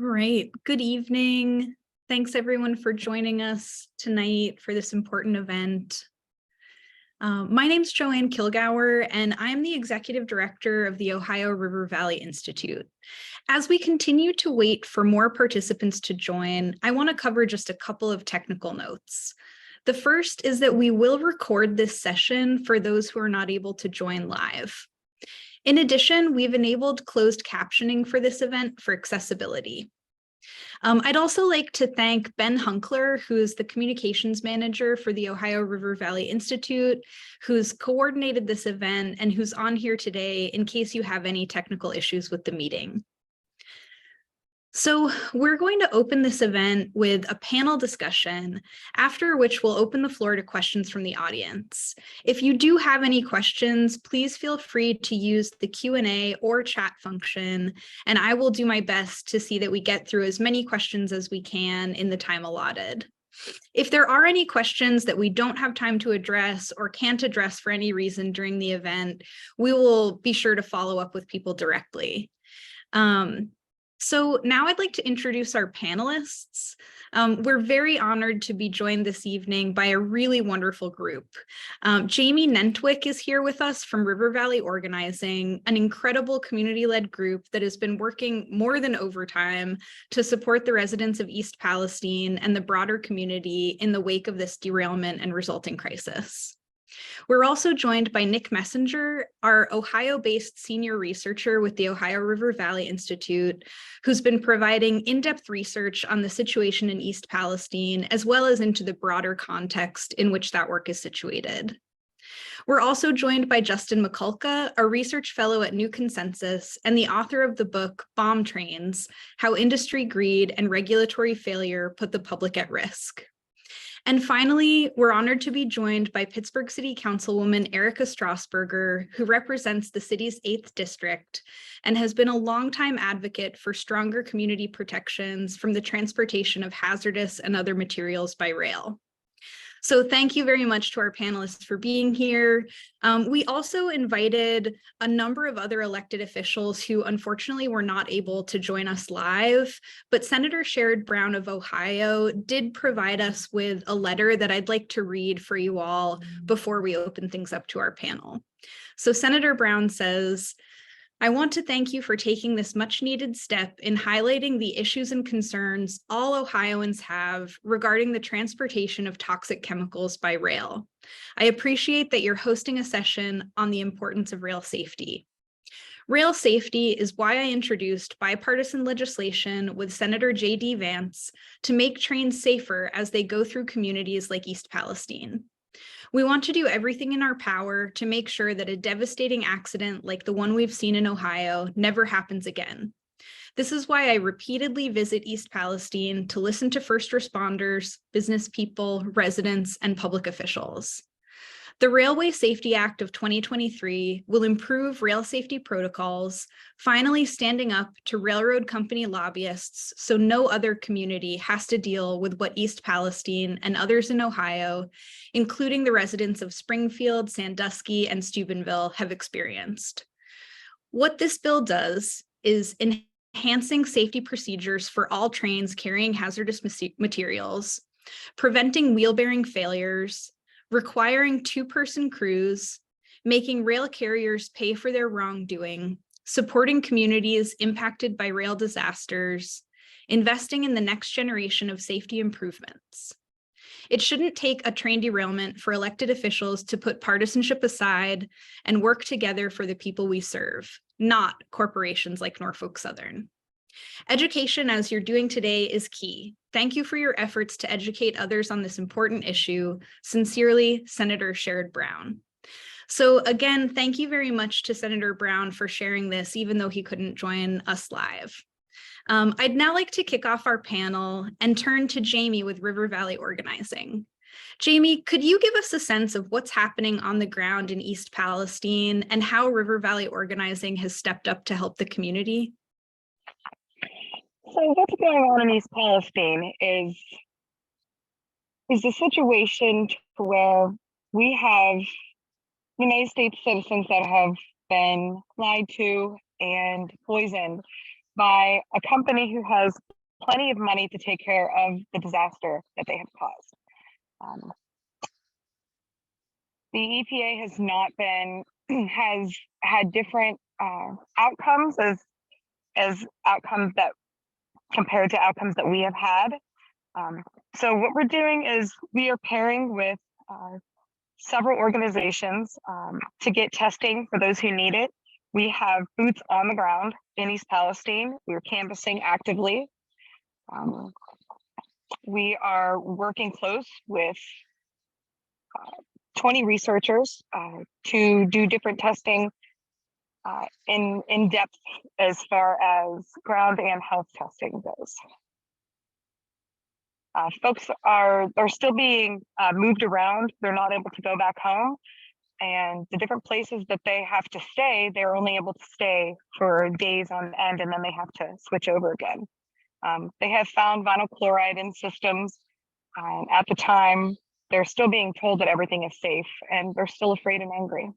All right. Good evening. Thanks everyone for joining us tonight for this important event. My name's Joanne Kilgour, and I'm the Executive Director of the Ohio River Valley Institute. As we continue to wait for more participants to join, I want to cover just a couple of technical notes. The first is that we will record this session for those who are not able to join live. In addition, we've enabled closed captioning for this event for accessibility. I'd also like to thank Ben Hunkler, who is the communications manager for the Ohio River Valley Institute, who's coordinated this event and who's on here today in case you have any technical issues with the meeting. So we're going to open this event with a panel discussion, after which we'll open the floor to questions from the audience. If you do have any questions, please feel free to use the Q&A or chat function, and I will do my best to see that we get through as many questions as we can in the time allotted. If there are any questions that we don't have time to address or can't address for any reason during the event, we will be sure to follow up with people directly. So now I'd like to introduce our panelists. We're very honored to be joined this evening by a really wonderful group. Jamie Nentwick is here with us from River Valley Organizing, an incredible community-led group that has been working more than overtime to support the residents of East Palestine and the broader community in the wake of this derailment and resulting crisis. We're also joined by Nick Messenger, our Ohio-based senior researcher with the Ohio River Valley Institute, who's been providing in-depth research on the situation in East Palestine, as well as into the broader context in which that work is situated. We're also joined by Justin McCulka, a research fellow at New Consensus and the author of the book Bomb Trains: How Industry Greed and Regulatory Failure Put the Public at Risk. And finally, we're honored to be joined by Pittsburgh City Councilwoman Erica Strasburger, who represents the city's 8th district and has been a longtime advocate for stronger community protections from the transportation of hazardous and other materials by rail. So thank you very much to our panelists for being here. We also invited a number of other elected officials who unfortunately were not able to join us live, but Senator Sherrod Brown of Ohio did provide us with a letter that I'd like to read for you all before we open things up to our panel. So Senator Brown says, I want to thank you for taking this much needed step in highlighting the issues and concerns all Ohioans have regarding the transportation of toxic chemicals by rail. I appreciate that you're hosting a session on the importance of rail safety. Rail safety is why I introduced bipartisan legislation with Senator J.D. Vance to make trains safer as they go through communities like East Palestine. We want to do everything in our power to make sure that a devastating accident like the one we've seen in Ohio never happens again. This is why I repeatedly visit East Palestine to listen to first responders, business people, residents, and public officials. The Railway Safety Act of 2023 will improve rail safety protocols, finally standing up to railroad company lobbyists so no other community has to deal with what East Palestine and others in Ohio, including the residents of Springfield, Sandusky, and Steubenville, have experienced. What this bill does is enhancing safety procedures for all trains carrying hazardous materials, preventing wheel-bearing failures, requiring two-person crews, making rail carriers pay for their wrongdoing, supporting communities impacted by rail disasters, investing in the next generation of safety improvements. It shouldn't take a train derailment for elected officials to put partisanship aside and work together for the people we serve, not corporations like Norfolk Southern. Education, as you're doing today, is key. Thank you for your efforts to educate others on this important issue. Sincerely, Senator Sherrod Brown. So again, thank you very much to Senator Brown for sharing this, even though he couldn't join us live. I'd now like to kick off our panel and turn to Jamie with River Valley Organizing. Jamie, could you give us a sense of what's happening on the ground in East Palestine and how River Valley Organizing has stepped up to help the community? So what's going on in East Palestine is the situation to where we have United States citizens that have been lied to and poisoned by a company who has plenty of money to take care of the disaster that they have caused. The EPA has not been, has had different outcomes as outcomes that compared to outcomes that we have had. So what we're doing is we are pairing with several organizations to get testing for those who need it. We have boots on the ground in East Palestine. We're canvassing actively. We are working close with 20 researchers to do different testing in depth as far as ground and health testing goes. Folks are still being moved around. They're not able to go back home. And the different places that they have to stay, they're only able to stay for days on end, and then they have to switch over again. They have found vinyl chloride in systems. At the time, they're still being told that everything is safe, and they're still afraid and angry.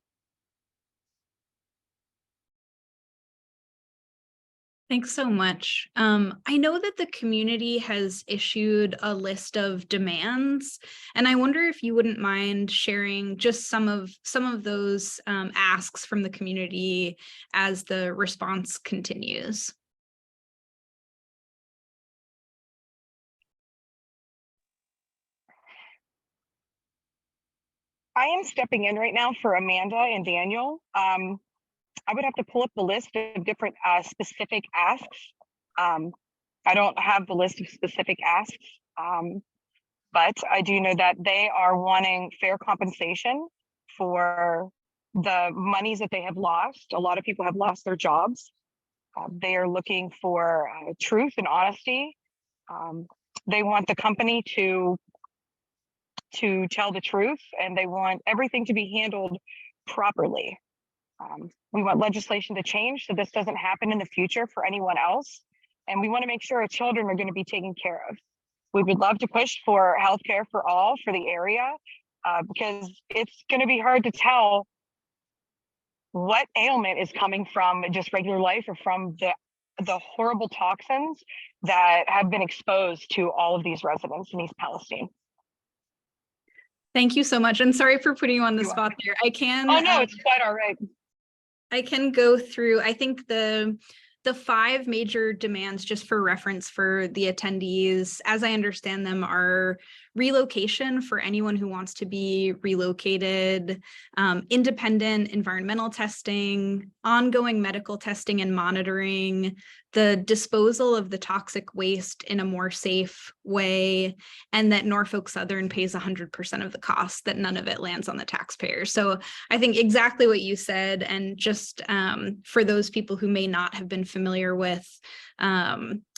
Thanks so much. I know that the community has issued a list of demands, and I wonder if you wouldn't mind sharing just some of those asks from the community as the response continues. I am stepping in right now for Amanda and Daniel. I would have to pull up the list of different specific asks. I don't have the list of specific asks, but I do know that they are wanting fair compensation for the monies that they have lost. A lot of people have lost their jobs. They are looking for truth and honesty. They want the company to tell the truth, and they want everything to be handled properly. We want legislation to change so this doesn't happen in the future for anyone else. And we want to make sure our children are going to be taken care of. We would love to push for healthcare for all for the area because it's going to be hard to tell what ailment is coming from just regular life or from the horrible toxins that have been exposed to all of these residents in East Palestine. Thank you so much. And sorry for putting you on the spot there. I can. Oh, no, it's quite all right. I can go through, I think the 5 major demands, just for reference for the attendees, as I understand them, are relocation for anyone who wants to be relocated, independent environmental testing, ongoing medical testing and monitoring, the disposal of the toxic waste in a more safe way, and that Norfolk Southern pays 100% of the cost, that none of it lands on the taxpayer. So I think exactly what you said, and just for those people who may not have been familiar with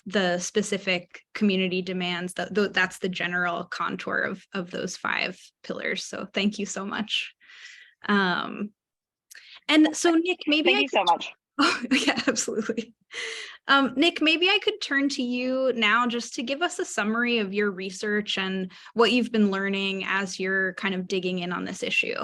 the specific community demands, that's the general contour of those 5 pillars. So thank you so much. And so Nick, maybe thank you so much. Oh, yeah, absolutely. Nick, maybe I could turn to you now just to give us a summary of your research and what you've been learning as you're kind of digging in on this issue.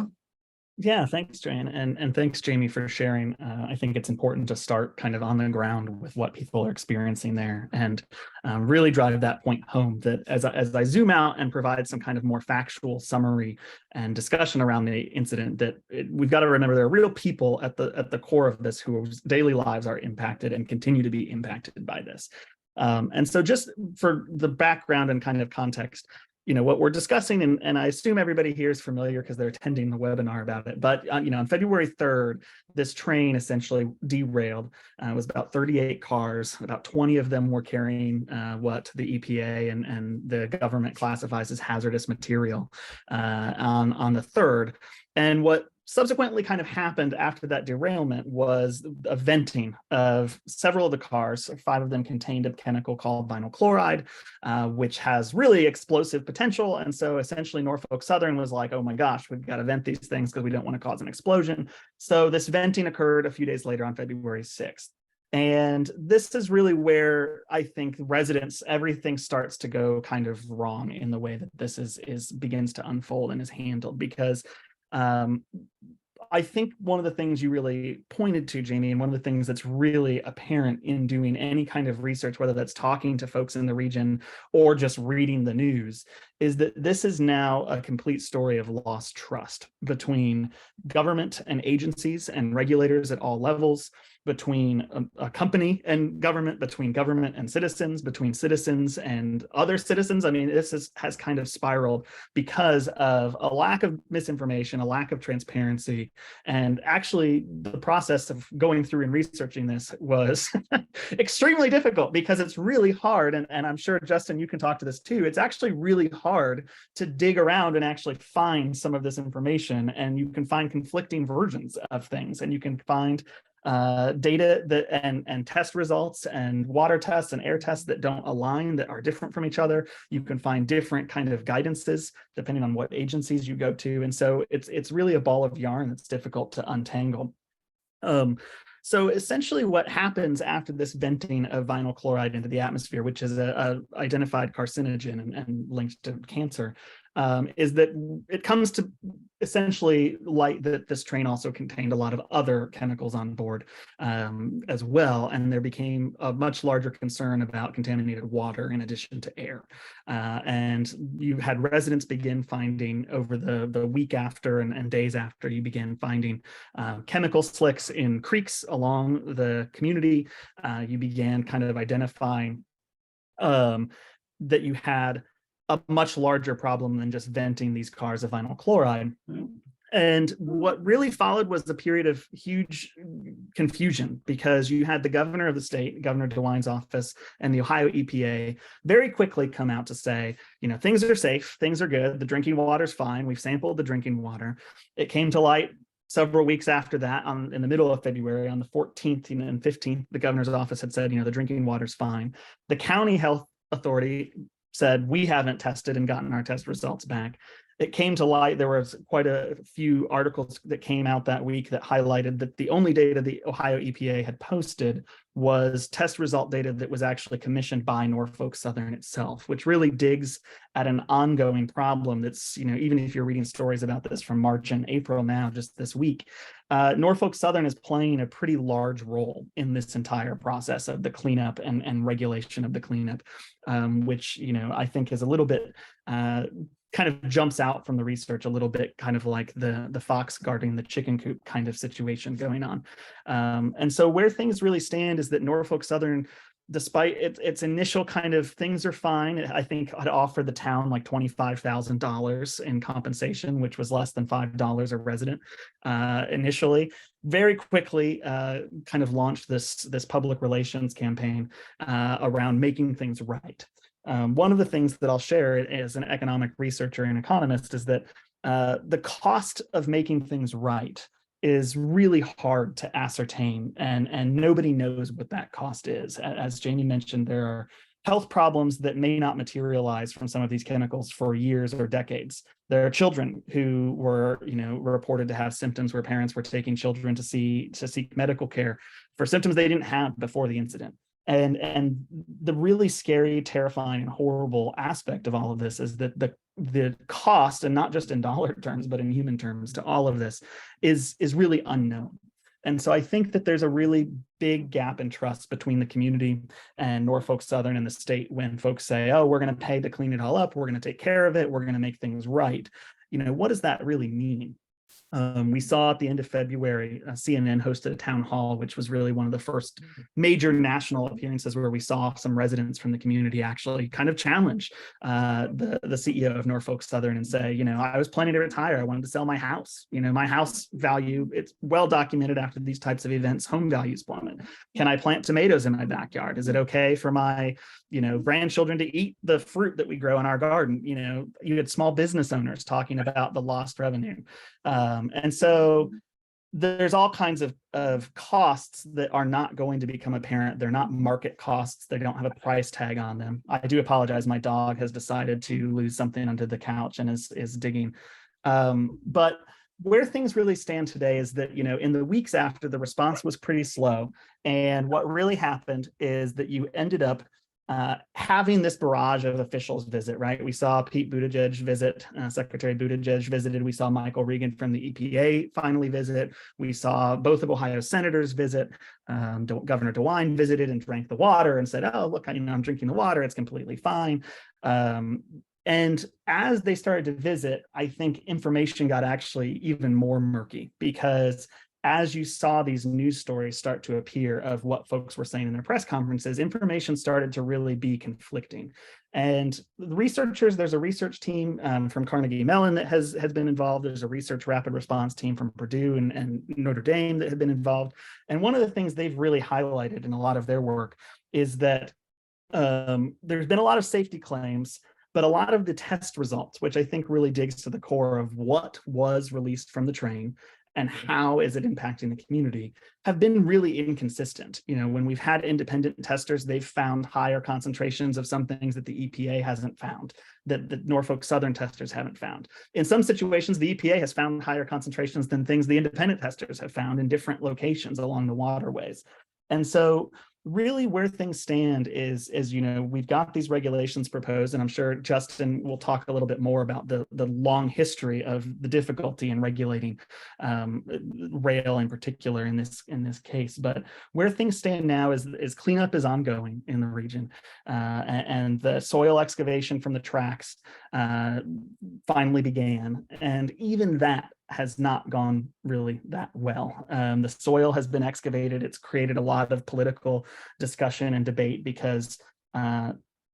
Yeah, thanks, Jane. And thanks, Jamie, for sharing. I think it's important to start kind of on the ground with what people are experiencing there and really drive that point home that as I zoom out and provide some kind of more factual summary and discussion around the incident, that we've got to remember there are real people at the core of this whose daily lives are impacted and continue to be impacted by this. And so just for the background and kind of context, what we're discussing, and I assume everybody here is familiar because they're attending the webinar about it, but on February 3rd, this train essentially derailed. It was about 38 cars, about 20 of them were carrying what the EPA and the government classifies as hazardous material on the 3rd. And what subsequently kind of happened after that derailment was a venting of several of the cars. 5 of them contained a chemical called vinyl chloride, which has really explosive potential. And so essentially Norfolk Southern was like, oh my gosh, we've got to vent these things because we don't want to cause an explosion. So this venting occurred a few days later on February 6th. And this is really where I think everything starts to go kind of wrong in the way that this begins to unfold and is handled, because I think one of the things you really pointed to, Jamie, and one of the things that's really apparent in doing any kind of research, whether that's talking to folks in the region or just reading the news, is that this is now a complete story of lost trust between government and agencies and regulators at all levels, between a company and government, between government and citizens, between citizens and other citizens. I mean, this has kind of spiraled because of a lack of misinformation, a lack of transparency. And actually, the process of going through and researching this was extremely difficult because it's really hard. And I'm sure, Justin, you can talk to this too. It's actually really hard to dig around and actually find some of this information. And you can find conflicting versions of things, and you can find data that and test results and water tests and air tests that don't align, that are different from each other. You can find different kind of guidances depending on what agencies you go to. And so it's really a ball of yarn that's difficult to untangle. So essentially what happens after this venting of vinyl chloride into the atmosphere, which is a identified carcinogen and linked to cancer, is that it comes to essentially light that this train also contained a lot of other chemicals on board as well. And there became a much larger concern about contaminated water in addition to air. And you had residents begin finding over the week after and days after, you began finding chemical slicks in creeks along the community. You began kind of identifying that you had a much larger problem than just venting these cars of vinyl chloride. And what really followed was a period of huge confusion, because you had the governor of the state, Governor DeWine's office, and the Ohio EPA very quickly come out to say, you know, things are safe, things are good, the drinking water's fine, we've sampled the drinking water. It came to light several weeks after that, in the middle of February, on the 14th and 15th, the governor's office had said, you know, the drinking water's fine. The county health authority said, we haven't tested and gotten our test results back. It came to light, there was quite a few articles that came out that week that highlighted that the only data the Ohio EPA had posted was test result data that was actually commissioned by Norfolk Southern itself, which really digs at an ongoing problem that's, you know, even if you're reading stories about this from March and April now, just this week, Norfolk Southern is playing a pretty large role in this entire process of the cleanup and regulation of the cleanup, which, you know, I think is a little bit kind of jumps out from the research a little bit, kind of like the fox guarding the chicken coop kind of situation going on. And so where things really stand is that Norfolk Southern, despite its initial kind of things are fine, I think had offered the town like $25,000 in compensation, which was less than $5 a resident initially. Very quickly kind of launched this public relations campaign around making things right. One of the things that I'll share as an economic researcher and economist is that the cost of making things right is really hard to ascertain, and nobody knows what that cost is. As Jamie mentioned, there are health problems that may not materialize from some of these chemicals for years or decades. There are children who were, you know, reported to have symptoms where parents were taking children to seek medical care for symptoms they didn't have before the incident. And the really scary, terrifying, and horrible aspect of all of this is that the cost, and not just in dollar terms, but in human terms, to all of this is really unknown. And so I think that there's a really big gap in trust between the community and Norfolk Southern and the state when folks say, oh, we're going to pay to clean it all up, we're going to take care of it, we're going to make things right. You know, what does that really mean? We saw at the end of February, CNN hosted a town hall, which was really one of the first major national appearances where we saw some residents from the community actually kind of challenge the CEO of Norfolk Southern and say, you know, I was planning to retire. I wanted to sell my house. You know, my house value, it's well documented after these types of events, home values plummet. Can I plant tomatoes in my backyard? Is it okay for my, you know, grandchildren to eat the fruit that we grow in our garden? You know, you had small business owners talking about the lost revenue. And so there's all kinds of costs that are not going to become apparent. They're not market costs. They don't have a price tag on them. I do apologize. My dog has decided to lose something under the couch and is digging. But where things really stand today is that, you know, in the weeks after, the response was pretty slow. And what really happened is that you ended up having this barrage of officials visit, right? We saw Pete Buttigieg visit, Secretary Buttigieg visited. We saw Michael Regan from the EPA finally visit. We saw both of Ohio's senators visit. Governor DeWine visited and drank the water and said, oh, look, I'm drinking the water. It's completely fine. And as they started to visit, I think information got actually even more murky, because as you saw these news stories start to appear of what folks were saying in their press conferences, information started to really be conflicting. And the researchers, there's a research team from Carnegie Mellon that has been involved. There's a research rapid response team from Purdue and Notre Dame that have been involved. And one of the things they've really highlighted in a lot of their work is that there's been a lot of safety claims, but a lot of the test results, which I think really digs to the core of what was released from the train and how is it impacting the community, have been really inconsistent. You know, when we've had independent testers, they've found higher concentrations of some things that the EPA hasn't found, that the Norfolk Southern testers haven't found. In some situations, the EPA has found higher concentrations than things the independent testers have found in different locations along the waterways. And so really where things stand is, you know, we've got these regulations proposed, and I'm sure Justin will talk a little bit more about the long history of the difficulty in regulating rail in particular in this case. But where things stand now is cleanup is ongoing in the region, and the soil excavation from the tracks finally began, and even that has not gone really that well. The soil has been excavated. It's created a lot of political discussion and debate because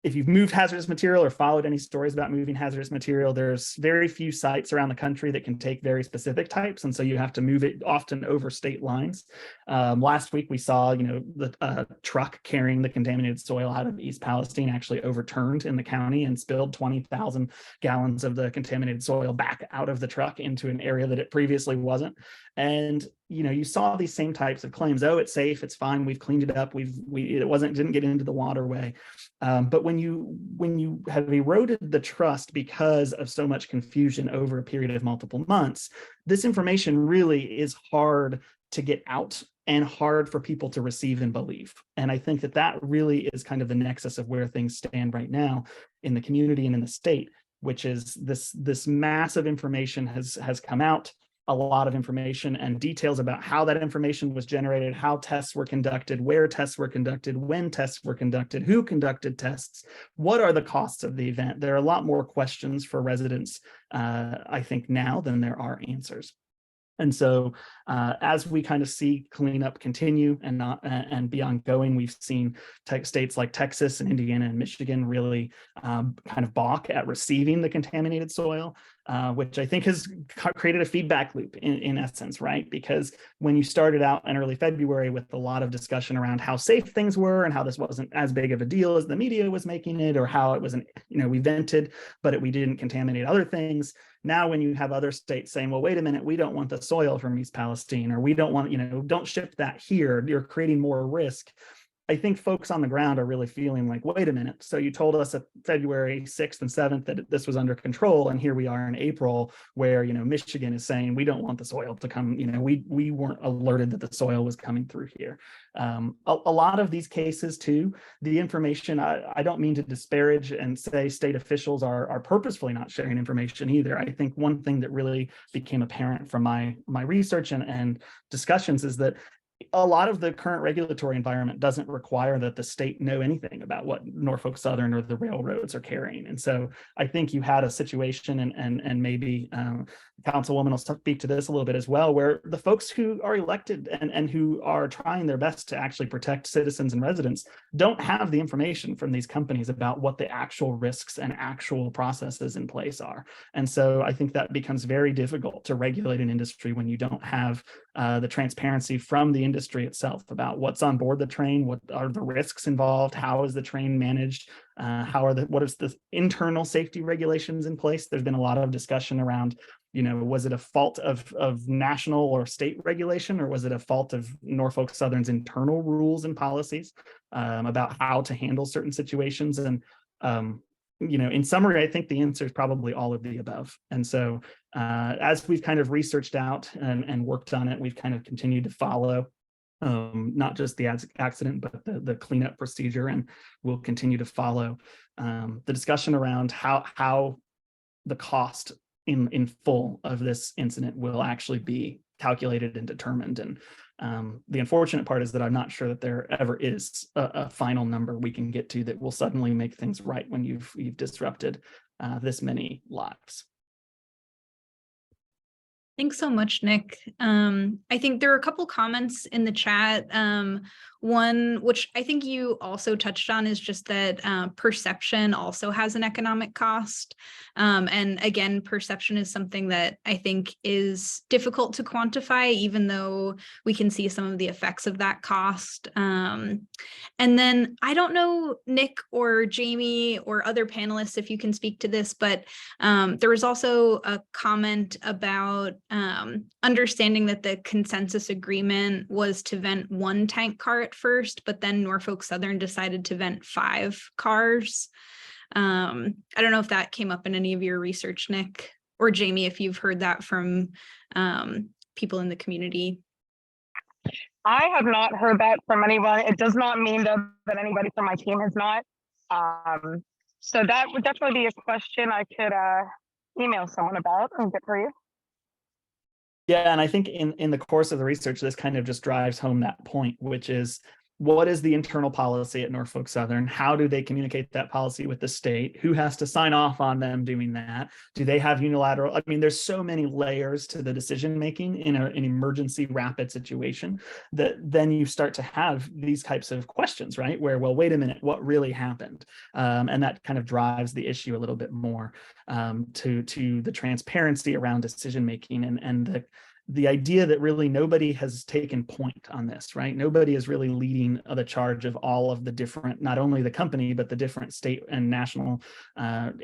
if you've moved hazardous material or followed any stories about moving hazardous material, there's very few sites around the country that can take very specific types. And so you have to move it often over state lines. Last week, we saw, you know, the truck carrying the contaminated soil out of East Palestine actually overturned in the county and spilled 20,000 gallons of the contaminated soil back out of the truck into an area that it previously wasn't. And, you know, you saw these same types of claims. Oh, it's safe, it's fine, we've cleaned it up, didn't get into the waterway. But when you have eroded the trust because of so much confusion over a period of multiple months, this information really is hard to get out and hard for people to receive and believe. And I think that really is kind of the nexus of where things stand right now in the community and in the state, which is this massive information has come out. A lot of information and details about how that information was generated, how tests were conducted, where tests were conducted, when tests were conducted, who conducted tests, what are the costs of the event. There are a lot more questions for residents, I think, now than there are answers. And so as we kind of see cleanup continue and be ongoing, we've seen states like Texas and Indiana and Michigan really kind of balk at receiving the contaminated soil, which I think has created a feedback loop in essence, right? Because when you started out in early February with a lot of discussion around how safe things were and how this wasn't as big of a deal as the media was making it, or how it wasn't, you know, we vented, but we didn't contaminate other things. Now, when you have other states saying, well, wait a minute, we don't want the soil from East Palestine, or we don't want, you know, don't ship that here, you're creating more risk. I think folks on the ground are really feeling like, wait a minute, so you told us at February 6th and 7th that this was under control, and here we are in April where, you know, Michigan is saying we don't want the soil to come, you know, we weren't alerted that the soil was coming through here. A lot of these cases too, the information, I don't mean to disparage and say state officials are purposefully not sharing information either. I think one thing that really became apparent from my research and discussions is that a lot of the current regulatory environment doesn't require that the state know anything about what Norfolk Southern or the railroads are carrying. And so I think you had a situation, and maybe Councilwoman will speak to this a little bit as well, where the folks who are elected and who are trying their best to actually protect citizens and residents don't have the information from these companies about what the actual risks and actual processes in place are. And so I think that becomes very difficult to regulate an industry when you don't have the transparency from the industry itself about what's on board the train, what are the risks involved, how is the train managed, what is the internal safety regulations in place. There's been a lot of discussion around, you know, was it a fault of national or state regulation, or was it a fault of Norfolk Southern's internal rules and policies about how to handle certain situations? And you know, in summary, I think the answer is probably all of the above. And so as we've kind of researched out and worked on it, we've kind of continued to follow not just the accident, but the cleanup procedure, and we'll continue to follow the discussion around how the cost in full of this incident will actually be calculated and determined. And the unfortunate part is that I'm not sure that there ever is a final number we can get to that will suddenly make things right when you've disrupted this many lives. Thanks so much, Nick. I think there are a couple comments in the chat. One, which I think you also touched on, is just that perception also has an economic cost. And again, perception is something that I think is difficult to quantify, even though we can see some of the effects of that cost. And then I don't know, Nick or Jamie or other panelists, if you can speak to this, but there was also a comment about understanding that the consensus agreement was to vent one tank car at first, but then Norfolk Southern decided to vent 5 cars. I don't know if that came up in any of your research, Nick, or Jamie, if you've heard that from people in the community. I have not heard that from anyone. It does not mean that anybody from my team has not. So that would definitely be a question I could email someone about and get for you. Yeah, and I think in the course of the research, this kind of just drives home that point, which is, what is the internal policy at Norfolk Southern? How do they communicate that policy with the state? Who has to sign off on them doing that? Do they have unilateral? I mean, there's so many layers to the decision-making in an emergency rapid situation that then you start to have these types of questions, right? Where, well, wait a minute, what really happened? And that kind of drives the issue a little bit more to the transparency around decision-making and the idea that really nobody has taken point on this, right? Nobody is really leading the charge of all of the different, not only the company, but the different state and national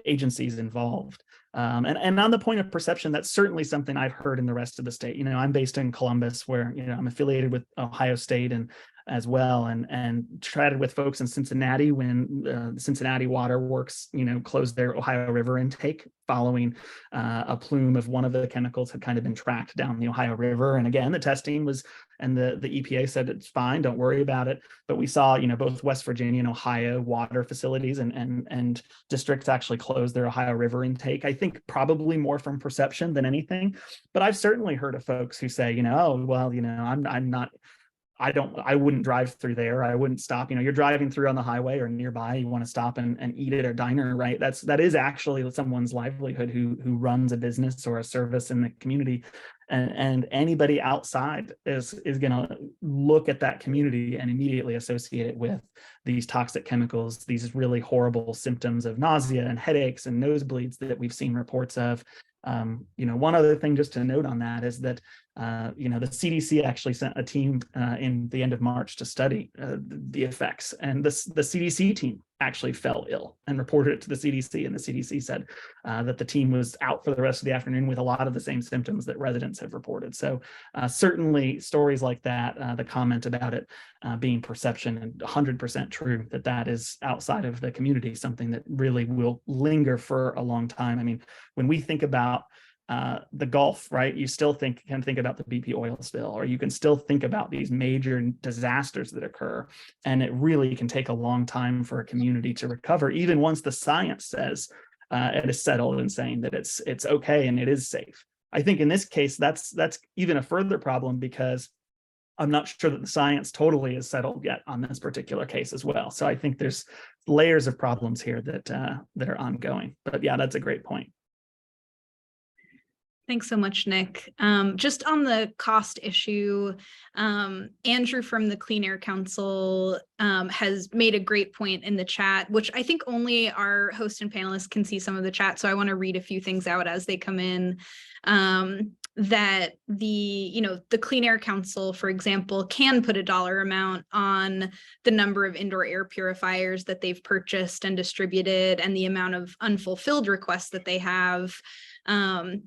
agencies involved. And on the point of perception, that's certainly something I've heard in the rest of the state. You know, I'm based in Columbus, where, you know, I'm affiliated with Ohio State and as well, and chatted with folks in Cincinnati when Cincinnati Water Works, you know, closed their Ohio River intake following a plume of one of the chemicals had kind of been tracked down the Ohio River. And again, the testing was, and the EPA said it's fine, don't worry about it. But we saw, you know, both West Virginia and Ohio water facilities and districts actually close their Ohio River intake. I think probably more from perception than anything. But I've certainly heard of folks who say, you know, oh, well, you know, I wouldn't drive through there. I wouldn't stop. You know, you're driving through on the highway or nearby, you want to stop and eat at a diner, right? That is actually someone's livelihood who runs a business or a service in the community. And anybody outside is going to look at that community and immediately associate it with these toxic chemicals, these really horrible symptoms of nausea and headaches and nosebleeds that we've seen reports of. You know, one other thing just to note on that is that, you know, the CDC actually sent a team in the end of March to study the effects, and the CDC team actually fell ill and reported it to the CDC, and the CDC said that the team was out for the rest of the afternoon with a lot of the same symptoms that residents have reported. So certainly stories like that, the comment about it being perception, and 100% true that is outside of the community, something that really will linger for a long time. I mean, when we think about the Gulf, right? You still can think about the BP oil spill, or you can still think about these major disasters that occur. And it really can take a long time for a community to recover, even once the science says it is settled and saying that it's okay and it is safe. I think in this case, that's even a further problem, because I'm not sure that the science totally is settled yet on this particular case as well. So I think there's layers of problems here that are ongoing. But yeah, that's a great point. Thanks so much, Nick. Just on the cost issue, Andrew from the Clean Air Council has made a great point in the chat, which I think only our host and panelists can see some of the chat. So I want to read a few things out as they come in. That the Clean Air Council, for example, can put a dollar amount on the number of indoor air purifiers that they've purchased and distributed, and the amount of unfulfilled requests that they have.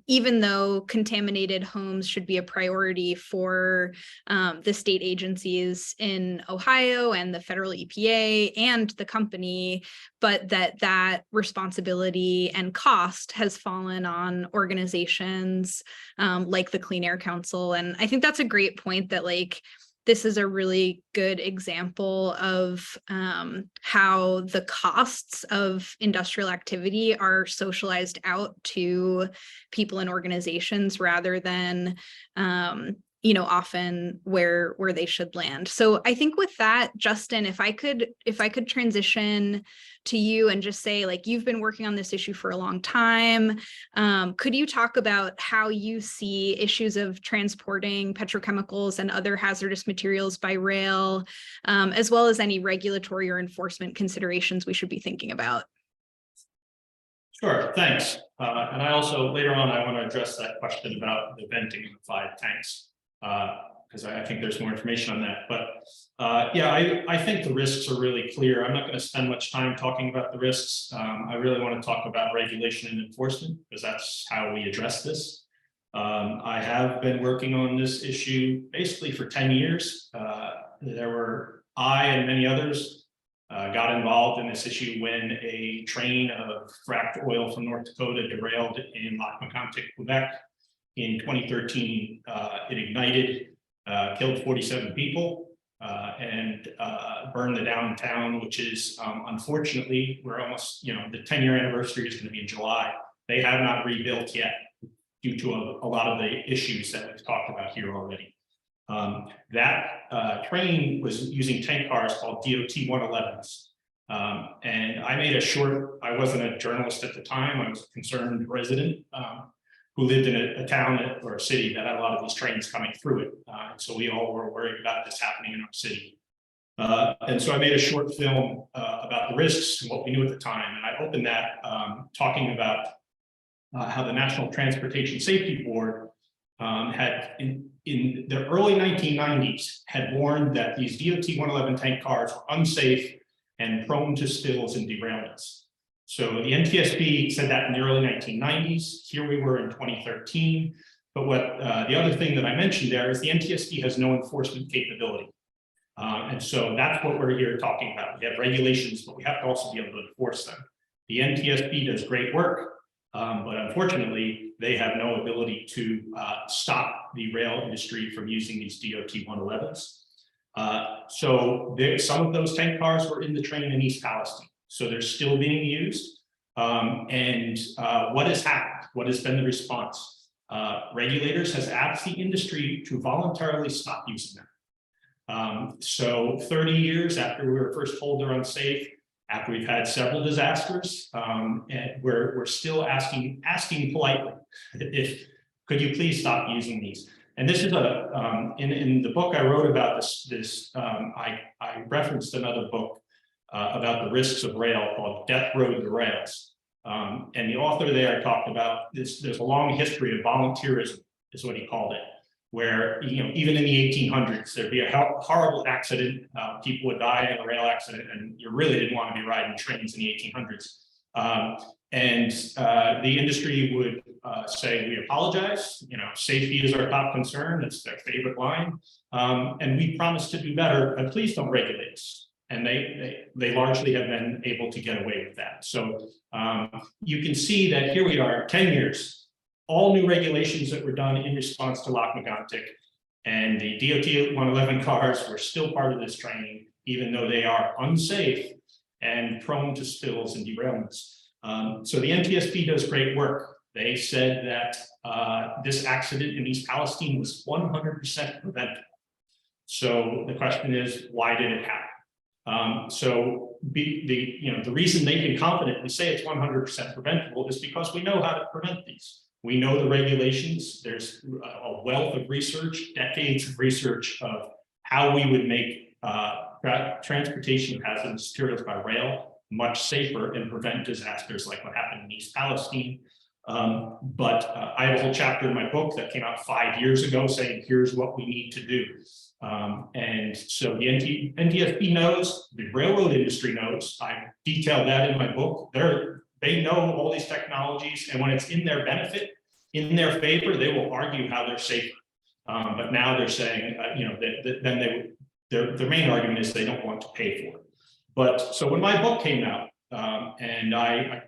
Even though contaminated homes should be a priority for the state agencies in Ohio and the federal EPA and the company, but that responsibility and cost has fallen on organizations like the Clean Air Council. And I think that's a great point, that this is a really good example of how the costs of industrial activity are socialized out to people and organizations rather than often where they should land. So I think with that, Justin, if I could transition to you and just say, like, you've been working on this issue for a long time. Could you talk about how you see issues of transporting petrochemicals and other hazardous materials by rail, as well as any regulatory or enforcement considerations we should be thinking about? Sure, thanks. And I also, later on, I want to address that question about the venting of the 5 tanks. Because I think there's more information on that. But yeah, I think the risks are really clear. I'm not going to spend much time talking about the risks. I really want to talk about regulation and enforcement, because that's how we address this. I have been working on this issue basically for 10 years. I and many others got involved in this issue when a train of fracked oil from North Dakota derailed in Lac-Mégantic, Quebec. In 2013, it ignited, killed 47 people, and burned the downtown, which is, unfortunately, we're almost, the 10-year anniversary is going to be in July. They have not rebuilt yet due to a lot of the issues that we've talked about here already. That train was using tank cars called DOT 111s. And I made a short, I wasn't a journalist at the time, I was a concerned resident. Who lived in a town or a city that had a lot of these trains coming through it. And so we all were worried about this happening in our city. And so I made a short film about the risks and what we knew at the time. And I opened that talking about how the National Transportation Safety Board had, in the early 1990s, had warned that these DOT 111 tank cars were unsafe and prone to spills and derailments. So the NTSB said that in the early 1990s. Here we were in 2013. But what the other thing that I mentioned there is the NTSB has no enforcement capability. And so that's what we're here talking about. We have regulations, but we have to also be able to enforce them. The NTSB does great work, but unfortunately, they have no ability to stop the rail industry from using these DOT 111s. So some of those tank cars were in the train in East Palestine. So they're still being used. What has happened? What has been the response? Regulators has asked the industry to voluntarily stop using them. So 30 years after we were first told they're unsafe, after we've had several disasters, and we're still asking politely, could you please stop using these? And this is in the book I wrote about this, I referenced another book about the risks of rail called Death Road to Rails. And the author there talked about this, there's a long history of volunteerism, is what he called it, where, even in the 1800s, there'd be a horrible accident, people would die in a rail accident, and you really didn't want to be riding trains in the 1800s. The industry would say, we apologize, safety is our top concern, it's their favorite line, and we promise to do better, but please don't regulate us. And they largely have been able to get away with that. So you can see that here we are, 10 years, all new regulations that were done in response to Lac-Mégantic, and the DOT 111 cars were still part of this training, even though they are unsafe and prone to spills and derailments. So the NTSB does great work. They said that this accident in East Palestine was 100% preventable. So the question is, why did it happen? The reason they can confidently say it's 100% preventable is because we know how to prevent these. We know the regulations. There's a wealth of research, decades of research of how we would make transportation of hazardous materials by rail much safer and prevent disasters like what happened in East Palestine. But I have a whole chapter in my book that came out 5 years ago saying, here's what we need to do. And so the NTSB knows, the railroad industry knows. I detailed that in my book. They know all these technologies, and when it's in their benefit, in their favor, they will argue how they're safer. But now they're saying, their main argument is they don't want to pay for it. But so when my book came out, and I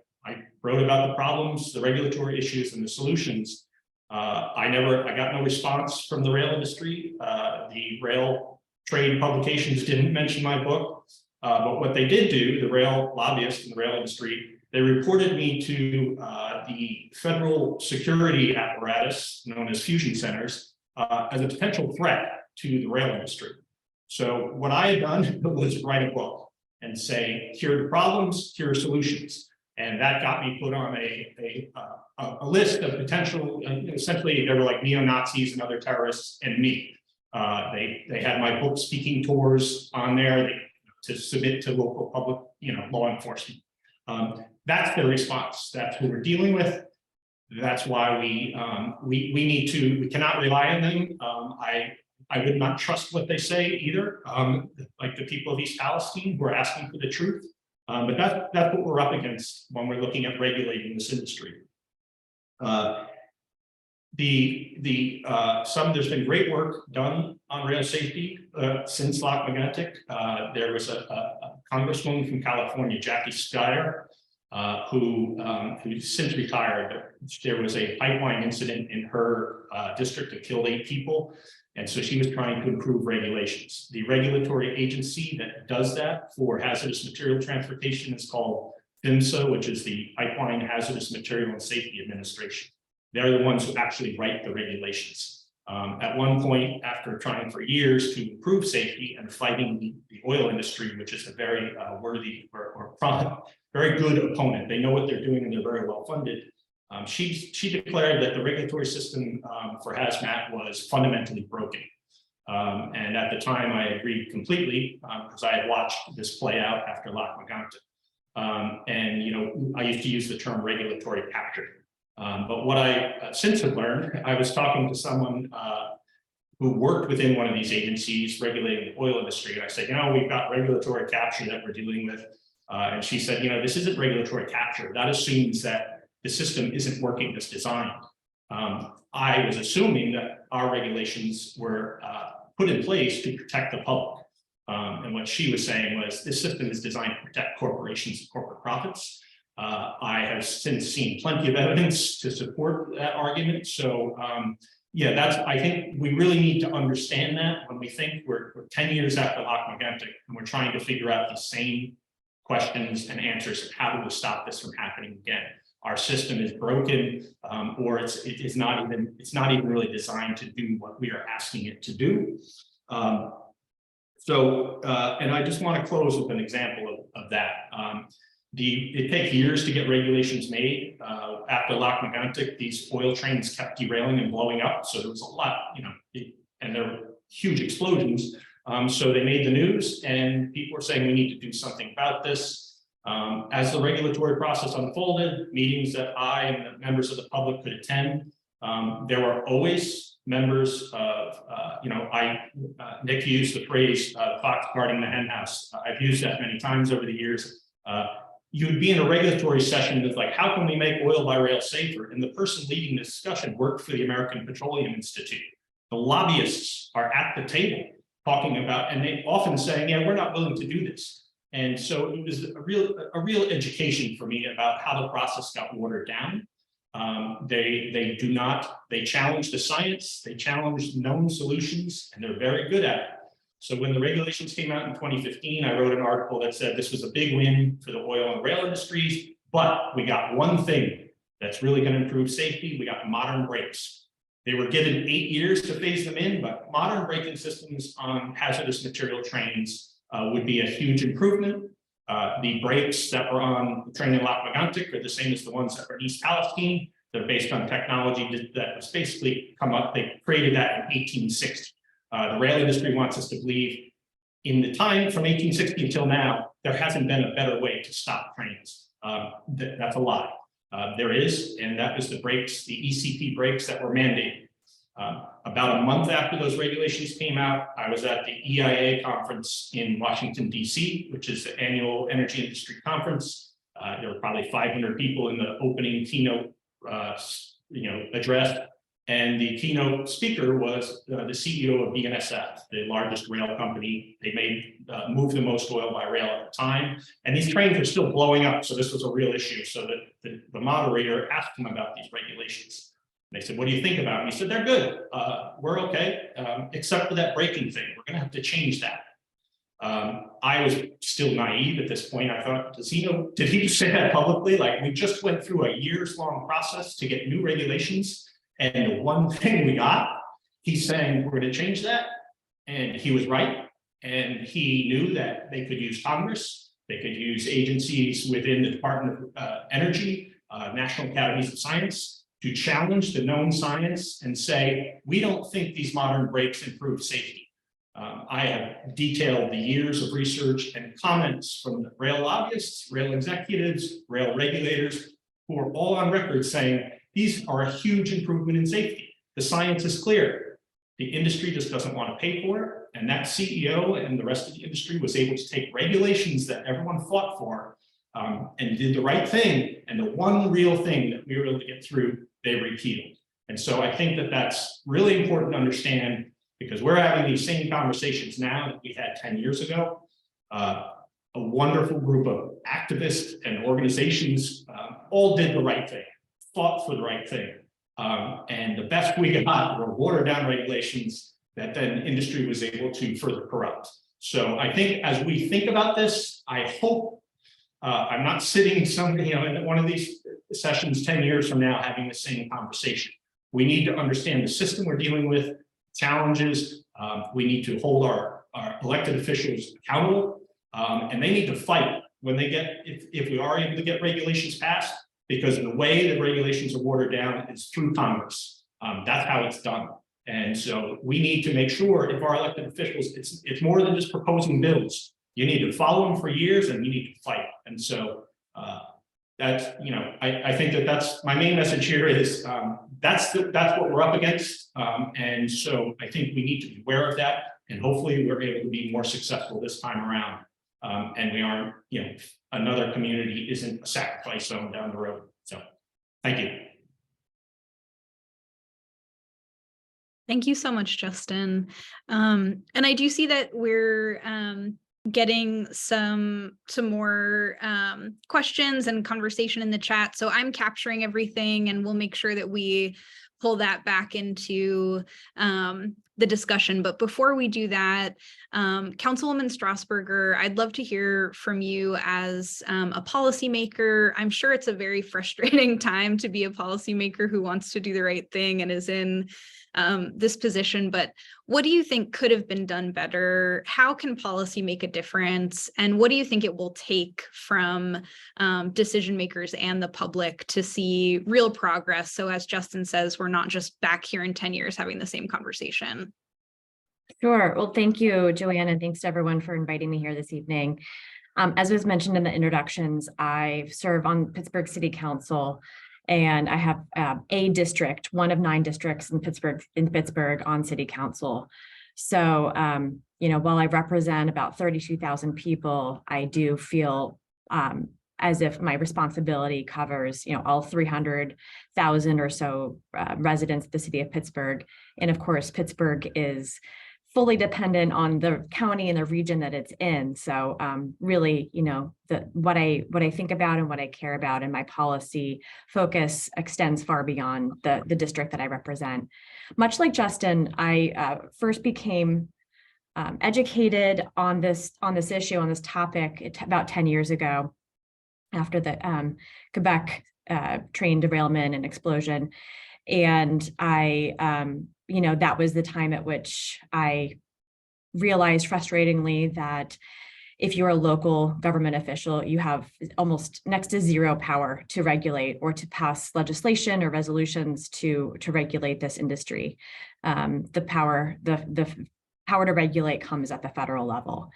wrote about the problems, the regulatory issues, and the solutions, I got no response from the rail industry. The rail trade publications didn't mention my book, but what they did do, the rail lobbyists in the rail industry, they reported me to the federal security apparatus known as fusion centers as a potential threat to the rail industry. So what I had done was write a book and say, here are the problems, here are solutions. And that got me put on a list of potential, essentially there were like neo-Nazis and other terrorists and me. They had my book speaking tours on there to submit to local public, law enforcement. That's the response. That's who we're dealing with. That's why we cannot rely on them. I would not trust what they say either, like the people of East Palestine who are asking for the truth. But that's what we're up against when we're looking at regulating this industry. There's been great work done on rail safety since Lock-McGuntic. There was a congresswoman from California, Jackie Steyer, who's since retired. There was a pipeline incident in her district that killed 8 people. And so she was trying to improve regulations. The regulatory agency that does that for hazardous material transportation is called PHMSA, which is the Pipeline Hazardous Material and Safety Administration. They're the ones who actually write the regulations. At one point, after trying for years to improve safety and fighting the oil industry, which is a very worthy or very good opponent, they know what they're doing and they're very well funded. She declared that the regulatory system for hazmat was fundamentally broken. And at the time, I agreed completely because I had watched this play out after Lock-McGuntic. And I used to use the term regulatory capture. But what I since have learned, I was talking to someone who worked within one of these agencies regulating the oil industry. And I said, we've got regulatory capture that we're dealing with. And she said, this isn't regulatory capture. That assumes that the system isn't working as designed. I was assuming that our regulations were put in place to protect the public. And what she was saying was this system is designed to protect corporations and corporate profits. I have since seen plenty of evidence to support that argument. So I think we really need to understand that when we think we're 10 years after Lock-McGuntic and we're trying to figure out the same questions and answers of how do we stop this from happening again. Our system is broken, or it's not even really designed to do what we are asking it to do. And I just want to close with an example of that. It takes years to get regulations made. After Lock-McGuntic, these oil trains kept derailing and blowing up. So there was a lot, and there were huge explosions. So they made the news and people were saying we need to do something about this. As the regulatory process unfolded, meetings that I and the members of the public could attend, there were always members of, Nick used the phrase, fox guarding the hen house. I've used that many times over the years. You'd be in a regulatory session that's like, how can we make oil by rail safer? And the person leading the discussion worked for the American Petroleum Institute. The lobbyists are at the table talking about, and they often saying, we're not willing to do this. And so it was a real education for me about how the process got watered down. They challenge the science, they challenge known solutions, and they're very good at it. So when the regulations came out in 2015, I wrote an article that said this was a big win for the oil and rail industries, but we got one thing that's really going to improve safety. We got modern brakes. They were given 8 years to phase them in, but modern braking systems on hazardous material trains would be a huge improvement. The brakes that were on the train in Lock-McGuntic are the same as the ones that were in East Palestine. They're based on technology that was basically they created that in 1860. The rail industry wants us to believe in the time from 1860 until now, there hasn't been a better way to stop trains. That's a lie. There is, and that was the brakes, the ECP brakes that were mandated. About a month after those regulations came out, I was at the EIA conference in Washington, D.C., which is the annual energy industry conference. There were probably 500 people in the opening keynote address. And the keynote speaker was the CEO of BNSF, the largest rail company. They moved the most oil by rail at the time. And these trains are still blowing up. So this was a real issue. So that the moderator asked him about these regulations. They said, what do you think about it? He said, they're good. We're okay, except for that braking thing. We're going to have to change that. I was still naive at this point. I thought, does he know? Did he just say that publicly? Like, we just went through a years-long process to get new regulations, and the one thing we got, he's saying we're going to change that, and he was right. And he knew that they could use Congress, they could use agencies within the Department of Energy, National Academies of Science, to challenge the known science and say, we don't think these modern brakes improve safety. I have detailed the years of research and comments from the rail lobbyists, rail executives, rail regulators, who are all on record saying these are a huge improvement in safety. The science is clear. The industry just doesn't want to pay for it. And that CEO and the rest of the industry was able to take regulations that everyone fought for and did the right thing. And the one real thing that we were able to get through, they repealed. And so I think that that's really important to understand, because we're having these same conversations now that we had 10 years ago. A wonderful group of activists and organizations all did the right thing, fought for the right thing. And the best we got were watered down regulations that then industry was able to further corrupt. So I think as we think about this, I hope I'm not sitting in one of these sessions 10 years from now having the same conversation. We need to understand the system we're dealing with, challenges. We need to hold our elected officials accountable, and they need to fight when they get, if we are able to get regulations passed, because the way that regulations are watered down is through Congress. That's how it's done. And so we need to make sure if our elected officials, it's more than just proposing bills. You need to follow them for years, and you need to fight. And so that's, I think that that's my main message here is that's what we're up against. And so I think we need to be aware of that, and hopefully we're able to be more successful this time around. And we aren't, another community isn't a sacrifice zone down the road. So thank you. Thank you so much, Justin. And I do see that we're getting some more questions and conversation in the chat. So I'm capturing everything, and we'll make sure that we pull that back into the discussion. But before we do that, Councilwoman Strasburger, I'd love to hear from you as a policymaker. I'm sure it's a very frustrating time to be a policymaker who wants to do the right thing and is in this position, but what do you think could have been done better? How can policy make a difference? And what do you think it will take from decision makers and the public to see real progress? So as Justin says, we're not just back here in 10 years having the same conversation. Sure. Well, thank you, Joanne, and thanks to everyone for inviting me here this evening. As was mentioned in the introductions, I serve on Pittsburgh City Council, and I have a district, one of 9 districts in Pittsburgh on City Council. So, while I represent about 32,000 people, I do feel as if my responsibility covers, all 300,000 or so residents of the city of Pittsburgh. And of course, Pittsburgh is fully dependent on the county and the region that it's in. So really, what I think about and what I care about and my policy focus extends far beyond the district that I represent. Much like Justin, I first became educated on this issue, on this topic about 10 years ago after the Quebec train derailment and explosion. And I, that was the time at which I realized frustratingly that if you're a local government official, you have almost next to zero power to regulate or to pass legislation or resolutions to regulate this industry. The power to regulate comes at the federal level.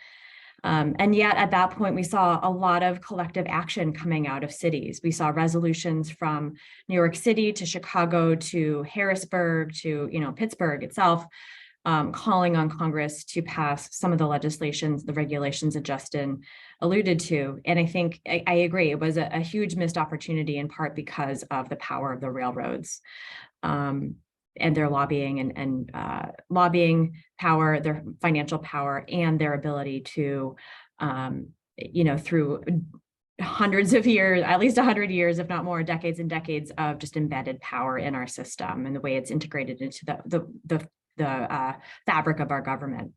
And yet at that point, we saw a lot of collective action coming out of cities. We saw resolutions from New York City to Chicago to Harrisburg to Pittsburgh itself, calling on Congress to pass some of the legislations, the regulations that Justin alluded to. And I think I agree, it was a huge missed opportunity in part because of the power of the railroads. And their lobbying and lobbying power, their financial power, and their ability to, through hundreds of years, at least 100 years, if not more, decades and decades of just embedded power in our system and the way it's integrated into the fabric of our government.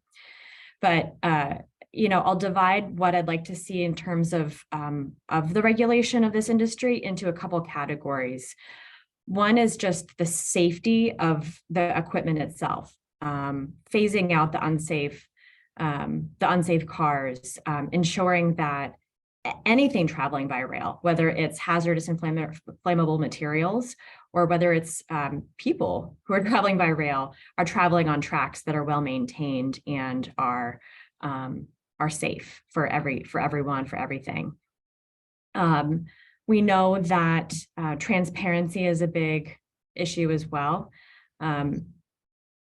But I'll divide what I'd like to see in terms of the regulation of this industry into a couple categories. One is just the safety of the equipment itself, phasing out the unsafe cars, ensuring that anything traveling by rail, whether it's hazardous and flammable materials, or whether it's people who are traveling by rail, are traveling on tracks that are well maintained and are safe for everyone, for everything. We know that transparency is a big issue as well.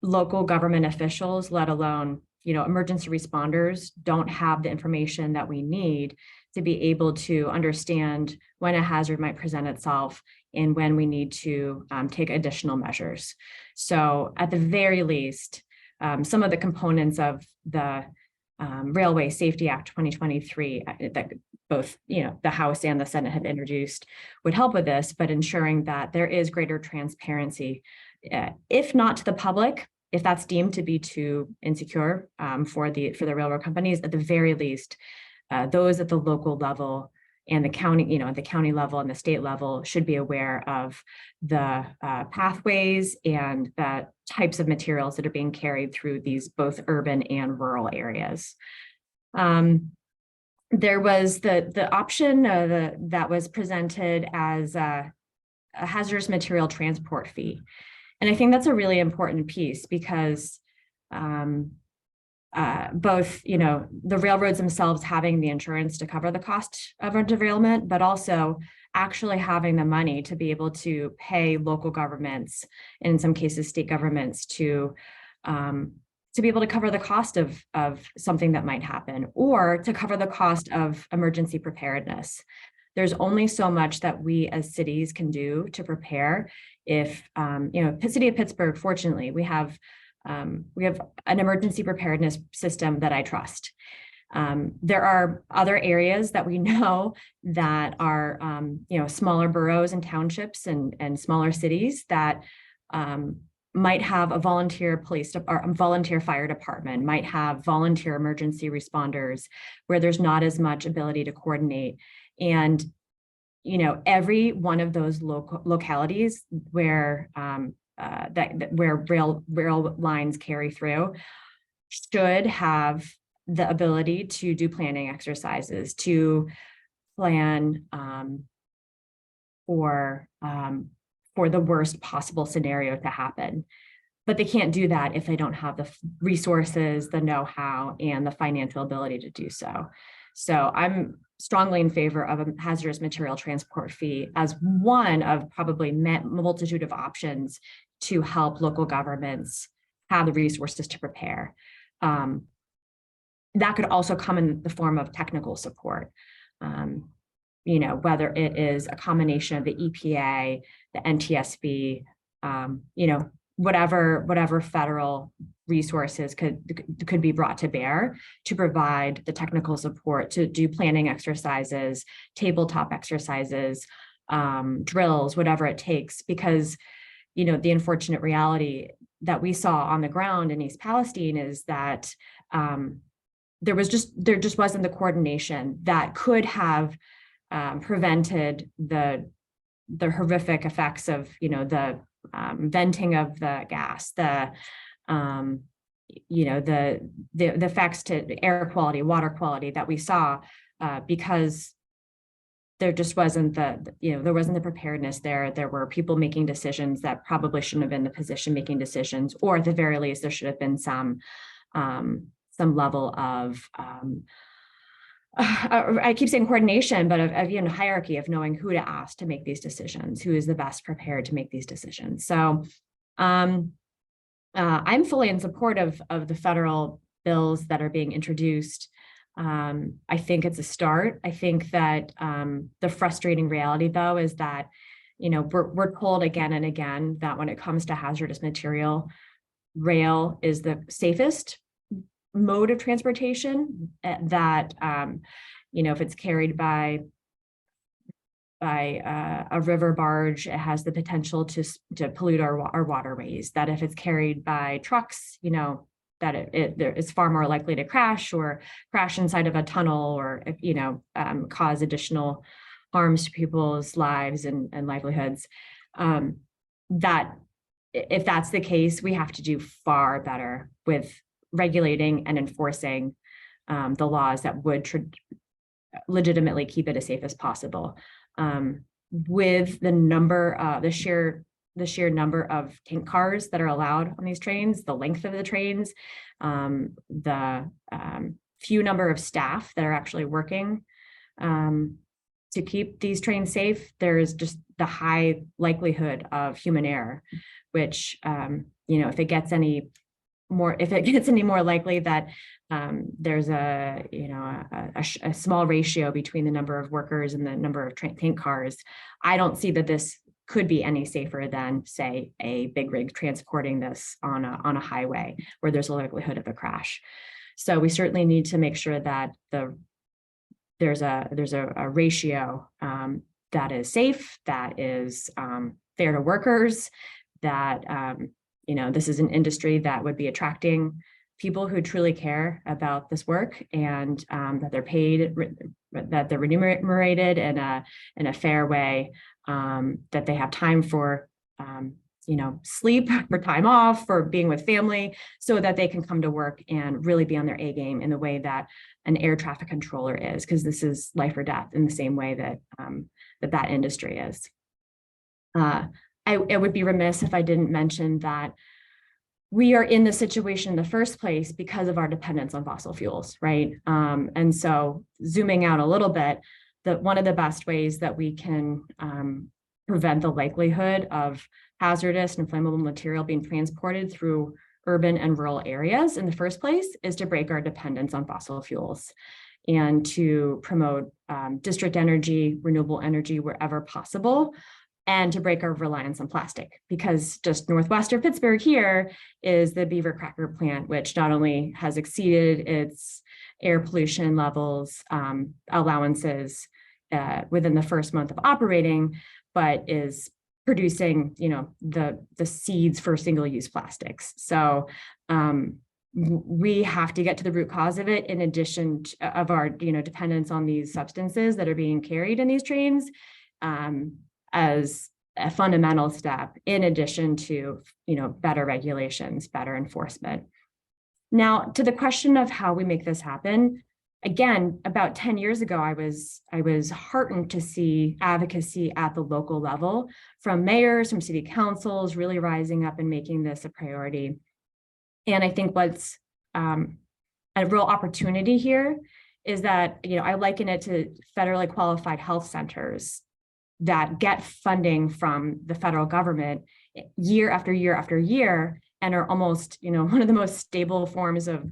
Local government officials, let alone emergency responders, don't have the information that we need to be able to understand when a hazard might present itself and when we need to take additional measures. So at the very least, some of the components of the Railway Safety Act 2023 that both the House and the Senate have introduced would help with this, but ensuring that there is greater transparency, if not to the public, if that's deemed to be too insecure for the railroad companies, at the very least, those at the local level and the county, at the county level and the state level should be aware of the pathways and the types of materials that are being carried through these both urban and rural areas. There was the option that was presented as a hazardous material transport fee. And I think that's a really important piece because both, the railroads themselves having the insurance to cover the cost of a derailment, but also actually having the money to be able to pay local governments, and in some cases state governments, to be able to cover the cost of something that might happen, or to cover the cost of emergency preparedness. There's only so much that we as cities can do to prepare. If, the city of Pittsburgh, fortunately, we have an emergency preparedness system that I trust. There are other areas that we know that are, smaller boroughs and townships and smaller cities that might have a volunteer police or a volunteer fire department, might have volunteer emergency responders where there's not as much ability to coordinate. And, every one of those localities where where rail lines carry through should have the ability to do planning exercises, to plan for the worst possible scenario to happen. But they can't do that if they don't have the resources, the know-how, and the financial ability to do so. So I'm strongly in favor of a hazardous material transport fee as one of probably multitude of options to help local governments have the resources to prepare. That could also come in the form of technical support, whether it is a combination of the EPA, the NTSB, whatever federal resources could be brought to bear to provide the technical support to do planning exercises, tabletop exercises, drills, whatever it takes, because the unfortunate reality that we saw on the ground in East Palestine is that there just wasn't the coordination that could have prevented the horrific effects of the venting of the gas, the effects to air quality, water quality that we saw, because there just wasn't there wasn't the preparedness there. There were people making decisions that probably shouldn't have been in the position making decisions, or at the very least, there should have been some level of I keep saying coordination, but of even hierarchy of knowing who to ask to make these decisions, who is the best prepared to make these decisions. So I'm fully in support of the federal bills that are being introduced. I think it's a start. I think that the frustrating reality, though, is that we're told again and again that when it comes to hazardous material, rail is the safest mode of transportation, that if it's carried by a river barge, it has the potential to pollute our waterways. That if it's carried by trucks, you know, that it's far more likely to crash inside of a tunnel, or cause additional harms to people's lives and livelihoods. That if that's the case, we have to do far better with regulating and enforcing the laws that would legitimately keep it as safe as possible. With the sheer number of tank cars that are allowed on these trains, the length of the trains, the few number of staff that are actually working to keep these trains safe, there is just the high likelihood of human error, which, if it gets any more likely that there's a small ratio between the number of workers and the number of tank cars, I don't see that this could be any safer than, say, a big rig transporting this on a highway where there's a likelihood of a crash. So we certainly need to make sure that there's a ratio that is safe, that is fair to workers, that this is an industry that would be attracting people who truly care about this work, and that they're paid, that they're remunerated in a fair way, that they have time for sleep, for time off, for being with family, so that they can come to work and really be on their A game in the way that an air traffic controller is, because this is life or death in the same way that that industry is. I would be remiss if I didn't mention that we are in this situation in the first place because of our dependence on fossil fuels, right? And so zooming out a little bit, one of the best ways that we can prevent the likelihood of hazardous and flammable material being transported through urban and rural areas in the first place is to break our dependence on fossil fuels and to promote district energy, renewable energy wherever possible, and to break our reliance on plastic, because just northwest of Pittsburgh here is the Beaver Cracker plant, which not only has exceeded its air pollution levels allowances within the first month of operating, but is producing, the seeds for single-use plastics. So we have to get to the root cause of it, in addition of our, dependence on these substances that are being carried in these trains, as a fundamental step, in addition to, better regulations, better enforcement. Now, to the question of how we make this happen, again, about 10 years ago, I was heartened to see advocacy at the local level from mayors, from city councils, really rising up and making this a priority. And I think what's a real opportunity here is that, I liken it to federally qualified health centers that get funding from the federal government year after year after year, and are almost, one of the most stable forms of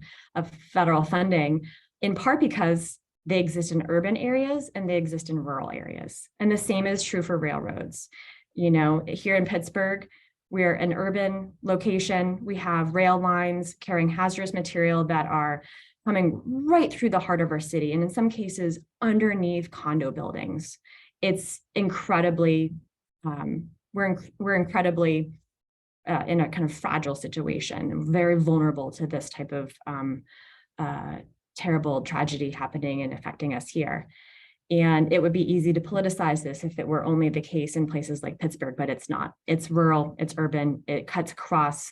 federal funding, in part because they exist in urban areas and they exist in rural areas. And the same is true for railroads. Here in Pittsburgh, we're an urban location. We have rail lines carrying hazardous material that are coming right through the heart of our city, and in some cases underneath condo buildings. It's incredibly, we're incredibly in a kind of fragile situation, very vulnerable to this type of terrible tragedy happening and affecting us here. And it would be easy to politicize this if it were only the case in places like Pittsburgh, but it's not. It's rural, it's urban, it cuts across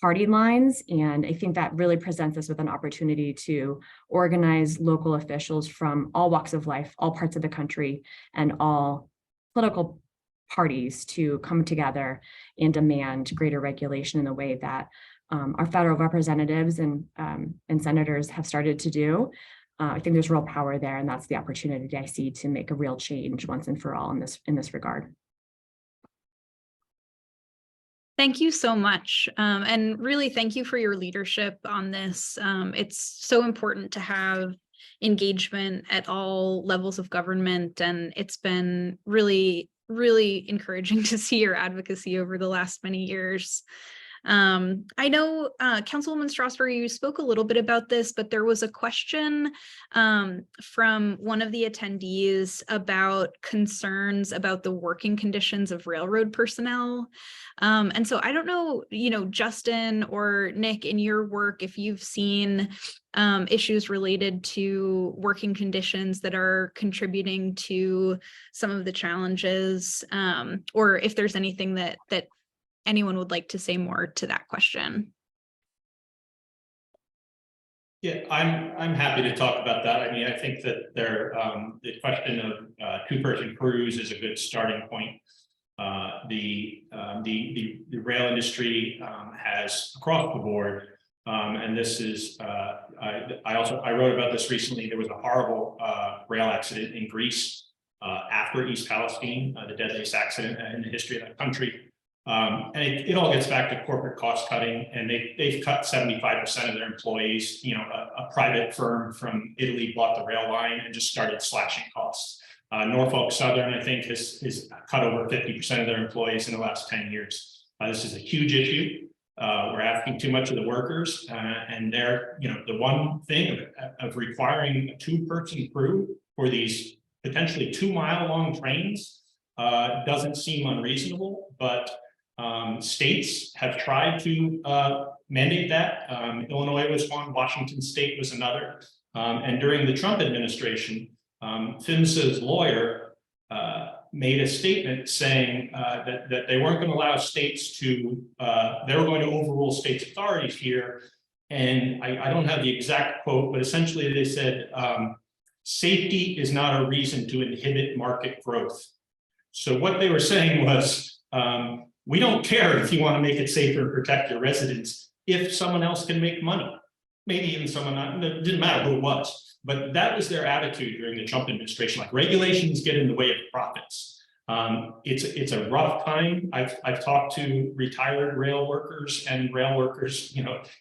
party lines. And I think that really presents us with an opportunity to organize local officials from all walks of life, all parts of the country, and all political parties to come together and demand greater regulation in the way that our federal representatives and senators have started to do. I think there's real power there, and that's the opportunity I see to make a real change once and for all in this regard. Thank you so much. And really thank you for your leadership on this. It's so important to have engagement at all levels of government. And it's been really, really encouraging to see your advocacy over the last many years. I know Councilwoman Strasburg, you spoke a little bit about this, but there was a question from one of the attendees about concerns about the working conditions of railroad personnel. And so I don't know, Justin or Nick, in your work, if you've seen issues related to working conditions that are contributing to some of the challenges, or if there's anything that anyone would like to say more to that question. Yeah, I'm happy to talk about that. I mean, I think that the question of two-person crews is a good starting point. The rail industry has across the board, and this is I wrote about this recently. There was a horrible rail accident in Greece after East Palestine, the deadliest accident in the history of that country. And it all gets back to corporate cost cutting, and they've cut 75% of their employees. A private firm from Italy bought the rail line and just started slashing costs. Norfolk Southern, I think, has cut over 50% of their employees in the last 10 years. This is a huge issue. We're asking too much of the workers, and they're, the one thing of requiring a two-person crew for these potentially 2-mile-long trains doesn't seem unreasonable, but states have tried to mandate that. Illinois was one, Washington State was another. And during the Trump administration, PHMSA's lawyer made a statement saying that they weren't going to allow states to, they were going to overrule states' authorities here. And I don't have the exact quote, but essentially they said, safety is not a reason to inhibit market growth. So what they were saying was, we don't care if you want to make it safer and protect your residents if someone else can make money. Maybe even someone, it didn't matter who it was, but that was their attitude during the Trump administration. Like, regulations get in the way of profits. It's a rough time. I've talked to retired rail workers and rail workers.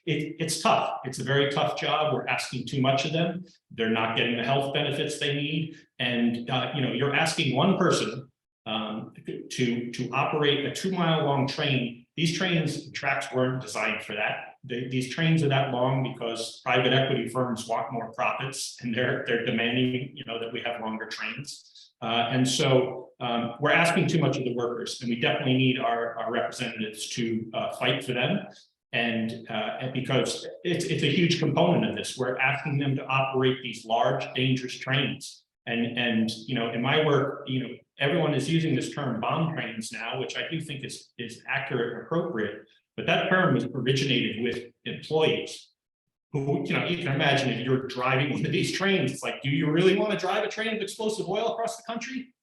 It's tough. It's a very tough job. We're asking too much of them. They're not getting the health benefits they need. And you're asking one person to operate a 2-mile-long train. These tracks weren't designed for that. These trains are that long because private equity firms want more profits, and they're demanding, that we have longer trains. And so we're asking too much of the workers, and we definitely need our representatives to fight for them. And because it's a huge component of this, we're asking them to operate these large, dangerous trains. And in my work, everyone is using this term bomb trains now, which I do think is accurate and appropriate. But that term was originated with employees who, you can imagine if you're driving one of these trains, it's like, do you really want to drive a train of explosive oil across the country?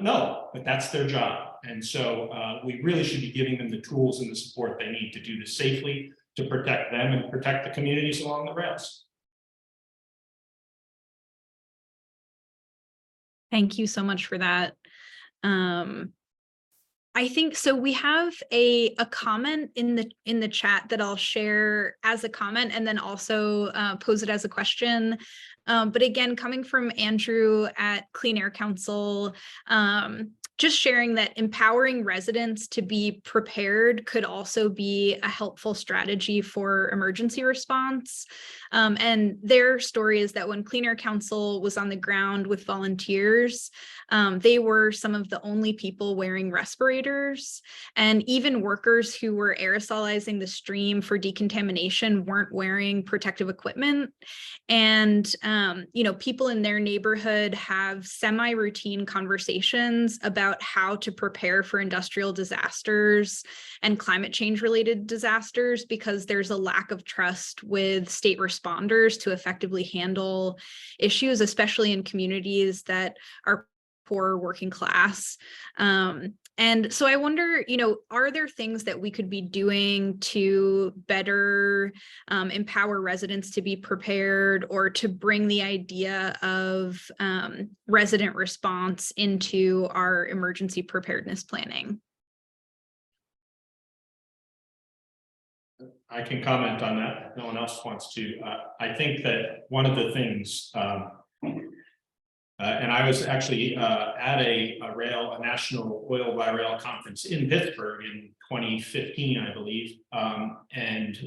No, but that's their job. And so we really should be giving them the tools and the support they need to do this safely, to protect them and protect the communities along the rails. Thank you so much for that. I think so. We have a comment in the chat that I'll share as a comment, and then also pose it as a question. But again, coming from Andrew at Clean Air Council, just sharing that empowering residents to be prepared could also be a helpful strategy for emergency response. And their story is that when Clean Air Council was on the ground with volunteers, they were some of the only people wearing respirators, and even workers who were aerosolizing the stream for decontamination weren't wearing protective equipment. And people in their neighborhood have semi-routine conversations about how to prepare for industrial disasters and climate change related disasters, because there's a lack of trust with state responders to effectively handle issues, especially in communities that are poor, working class. And so I wonder, are there things that we could be doing to better empower residents to be prepared, or to bring the idea of resident response into our emergency preparedness planning? I can comment on that if no one else wants to. I think that one of the things And I was actually at a national oil by rail conference in Pittsburgh in 2015, I believe. And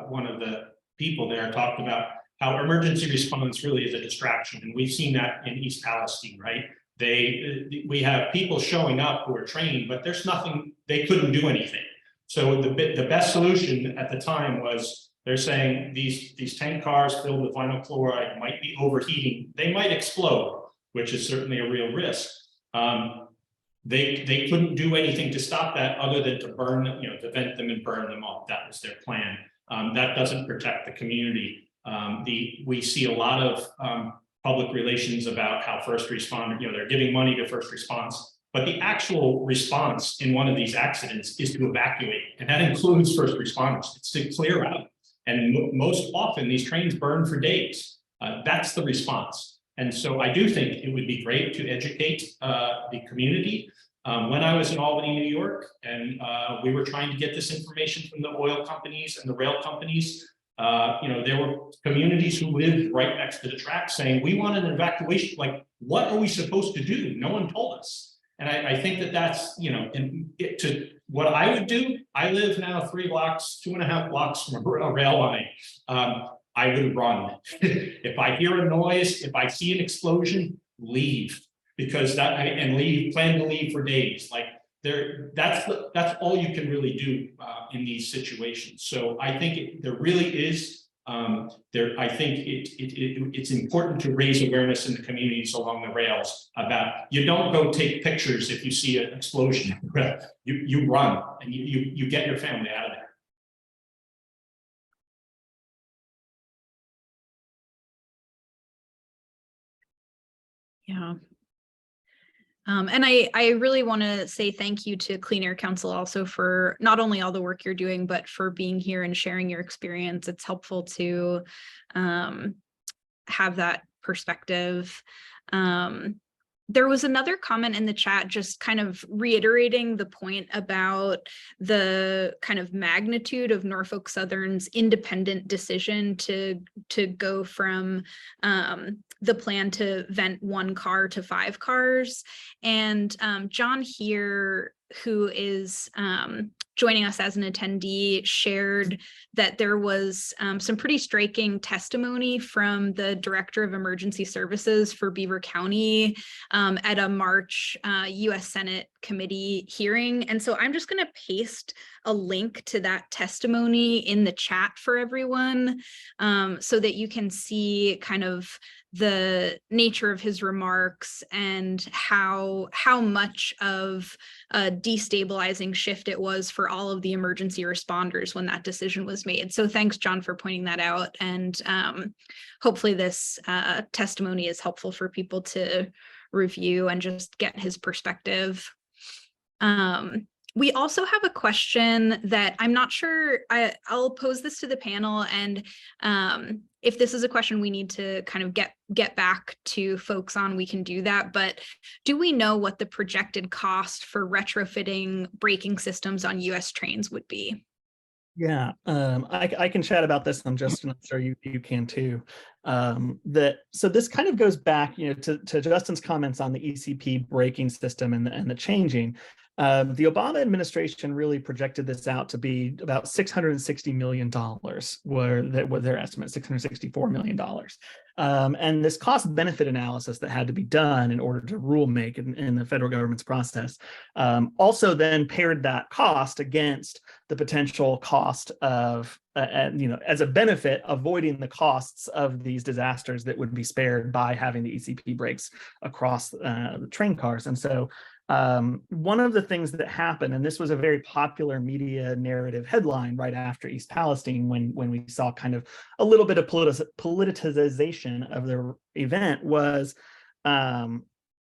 one of the people there talked about how emergency response really is a distraction. And we've seen that in East Palestine, right? We have people showing up who are trained, but there's nothing, they couldn't do anything. So the best solution at the time was, they're saying these tank cars filled with vinyl chloride might be overheating. They might explode, which is certainly a real risk. They couldn't do anything to stop that other than to burn, to vent them and burn them off. That was their plan. That doesn't protect the community. We see a lot of public relations about how first responder, they're giving money to first response, but the actual response in one of these accidents is to evacuate, and that includes first responders. It's to clear out, and most often these trains burn for days. That's the response. And so I do think it would be great to educate the community. When I was in Albany, New York, and we were trying to get this information from the oil companies and the rail companies, there were communities who lived right next to the track saying, we want an evacuation. Like, what are we supposed to do? No one told us. And I think that's, to what I would do. I live now 2.5 blocks from a rail line. I would run. If I hear a noise, if I see an explosion, leave, because plan to leave for days. Like that's all you can really do in these situations. So I think there really is. I think it's important to raise awareness in the communities along the rails about, you don't go take pictures if you see an explosion. You run and you get your family out of there. Yeah. And I really want to say thank you to Clean Air Council also for not only all the work you're doing, but for being here and sharing your experience. It's helpful to have that perspective. There was another comment in the chat just kind of reiterating the point about the kind of magnitude of Norfolk Southern's independent decision to go from the plan to vent 1 car to 5 cars. And John here, who is joining us as an attendee, shared that there was some pretty striking testimony from the Director of Emergency Services for Beaver County at a March US Senate committee hearing. And so I'm just going to paste a link to that testimony in the chat for everyone so that you can see kind of the nature of his remarks and how much of a destabilizing shift it was for all of the emergency responders when that decision was made. So thanks, John, for pointing that out. And hopefully this testimony is helpful for people to review and just get his perspective. We also have a question that I'm not sure, I'll pose this to the panel, and if this is a question we need to kind of get back to folks on, we can do that. But do we know what the projected cost for retrofitting braking systems on US trains would be? Yeah, I can chat about this. I'm sure you can too. So this kind of goes back, to Justin's comments on the ECP braking system and the changing. The Obama administration really projected this out to be about $660 million, were their estimate, $664 million. And this cost benefit analysis that had to be done in order to rule make in the federal government's process also then paired that cost against the potential cost of, as a benefit, avoiding the costs of these disasters that would be spared by having the ECP brakes across the train cars. And so one of the things that happened, and this was a very popular media narrative headline right after East Palestine, when we saw kind of a little bit of politicization of the event, was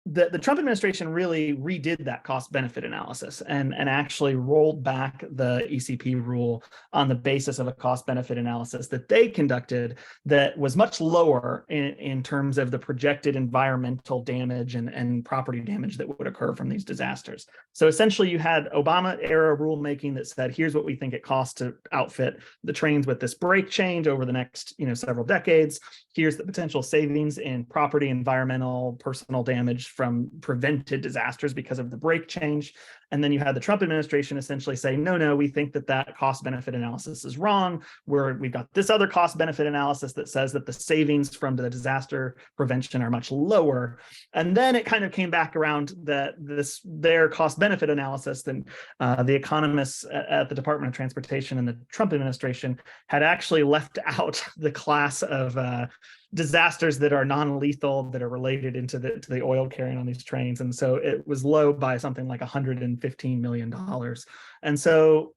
the Trump administration really redid that cost benefit analysis and actually rolled back the ECP rule on the basis of a cost benefit analysis that they conducted that was much lower in terms of the projected environmental damage and property damage that would occur from these disasters. So essentially you had Obama era rulemaking that said, here's what we think it costs to outfit the trains with this brake change over the next several decades. Here's the potential savings in property, environmental, personal damage from prevented disasters because of the brake change. And then you had the Trump administration essentially say, no, we think that cost benefit analysis is wrong. We've got this other cost benefit analysis that says that the savings from the disaster prevention are much lower. And then it kind of came back around that their cost benefit analysis, then the economists at the Department of Transportation and the Trump administration had actually left out the class of disasters that are non-lethal, that are related to the oil carrying on these trains. And so it was low by something like $115 million. And so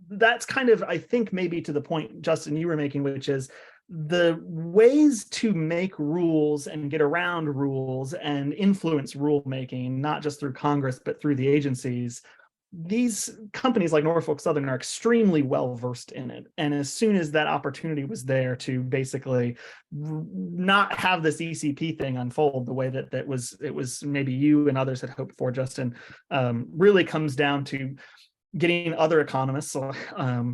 that's kind of, I think, maybe to the point, Justin, you were making, which is the ways to make rules and get around rules and influence rulemaking, not just through Congress, but through the agencies. These companies like Norfolk Southern are extremely well versed in it. And as soon as that opportunity was there to basically not have this ECP thing unfold the way that it was maybe you and others had hoped for, Justin, really comes down to getting other economists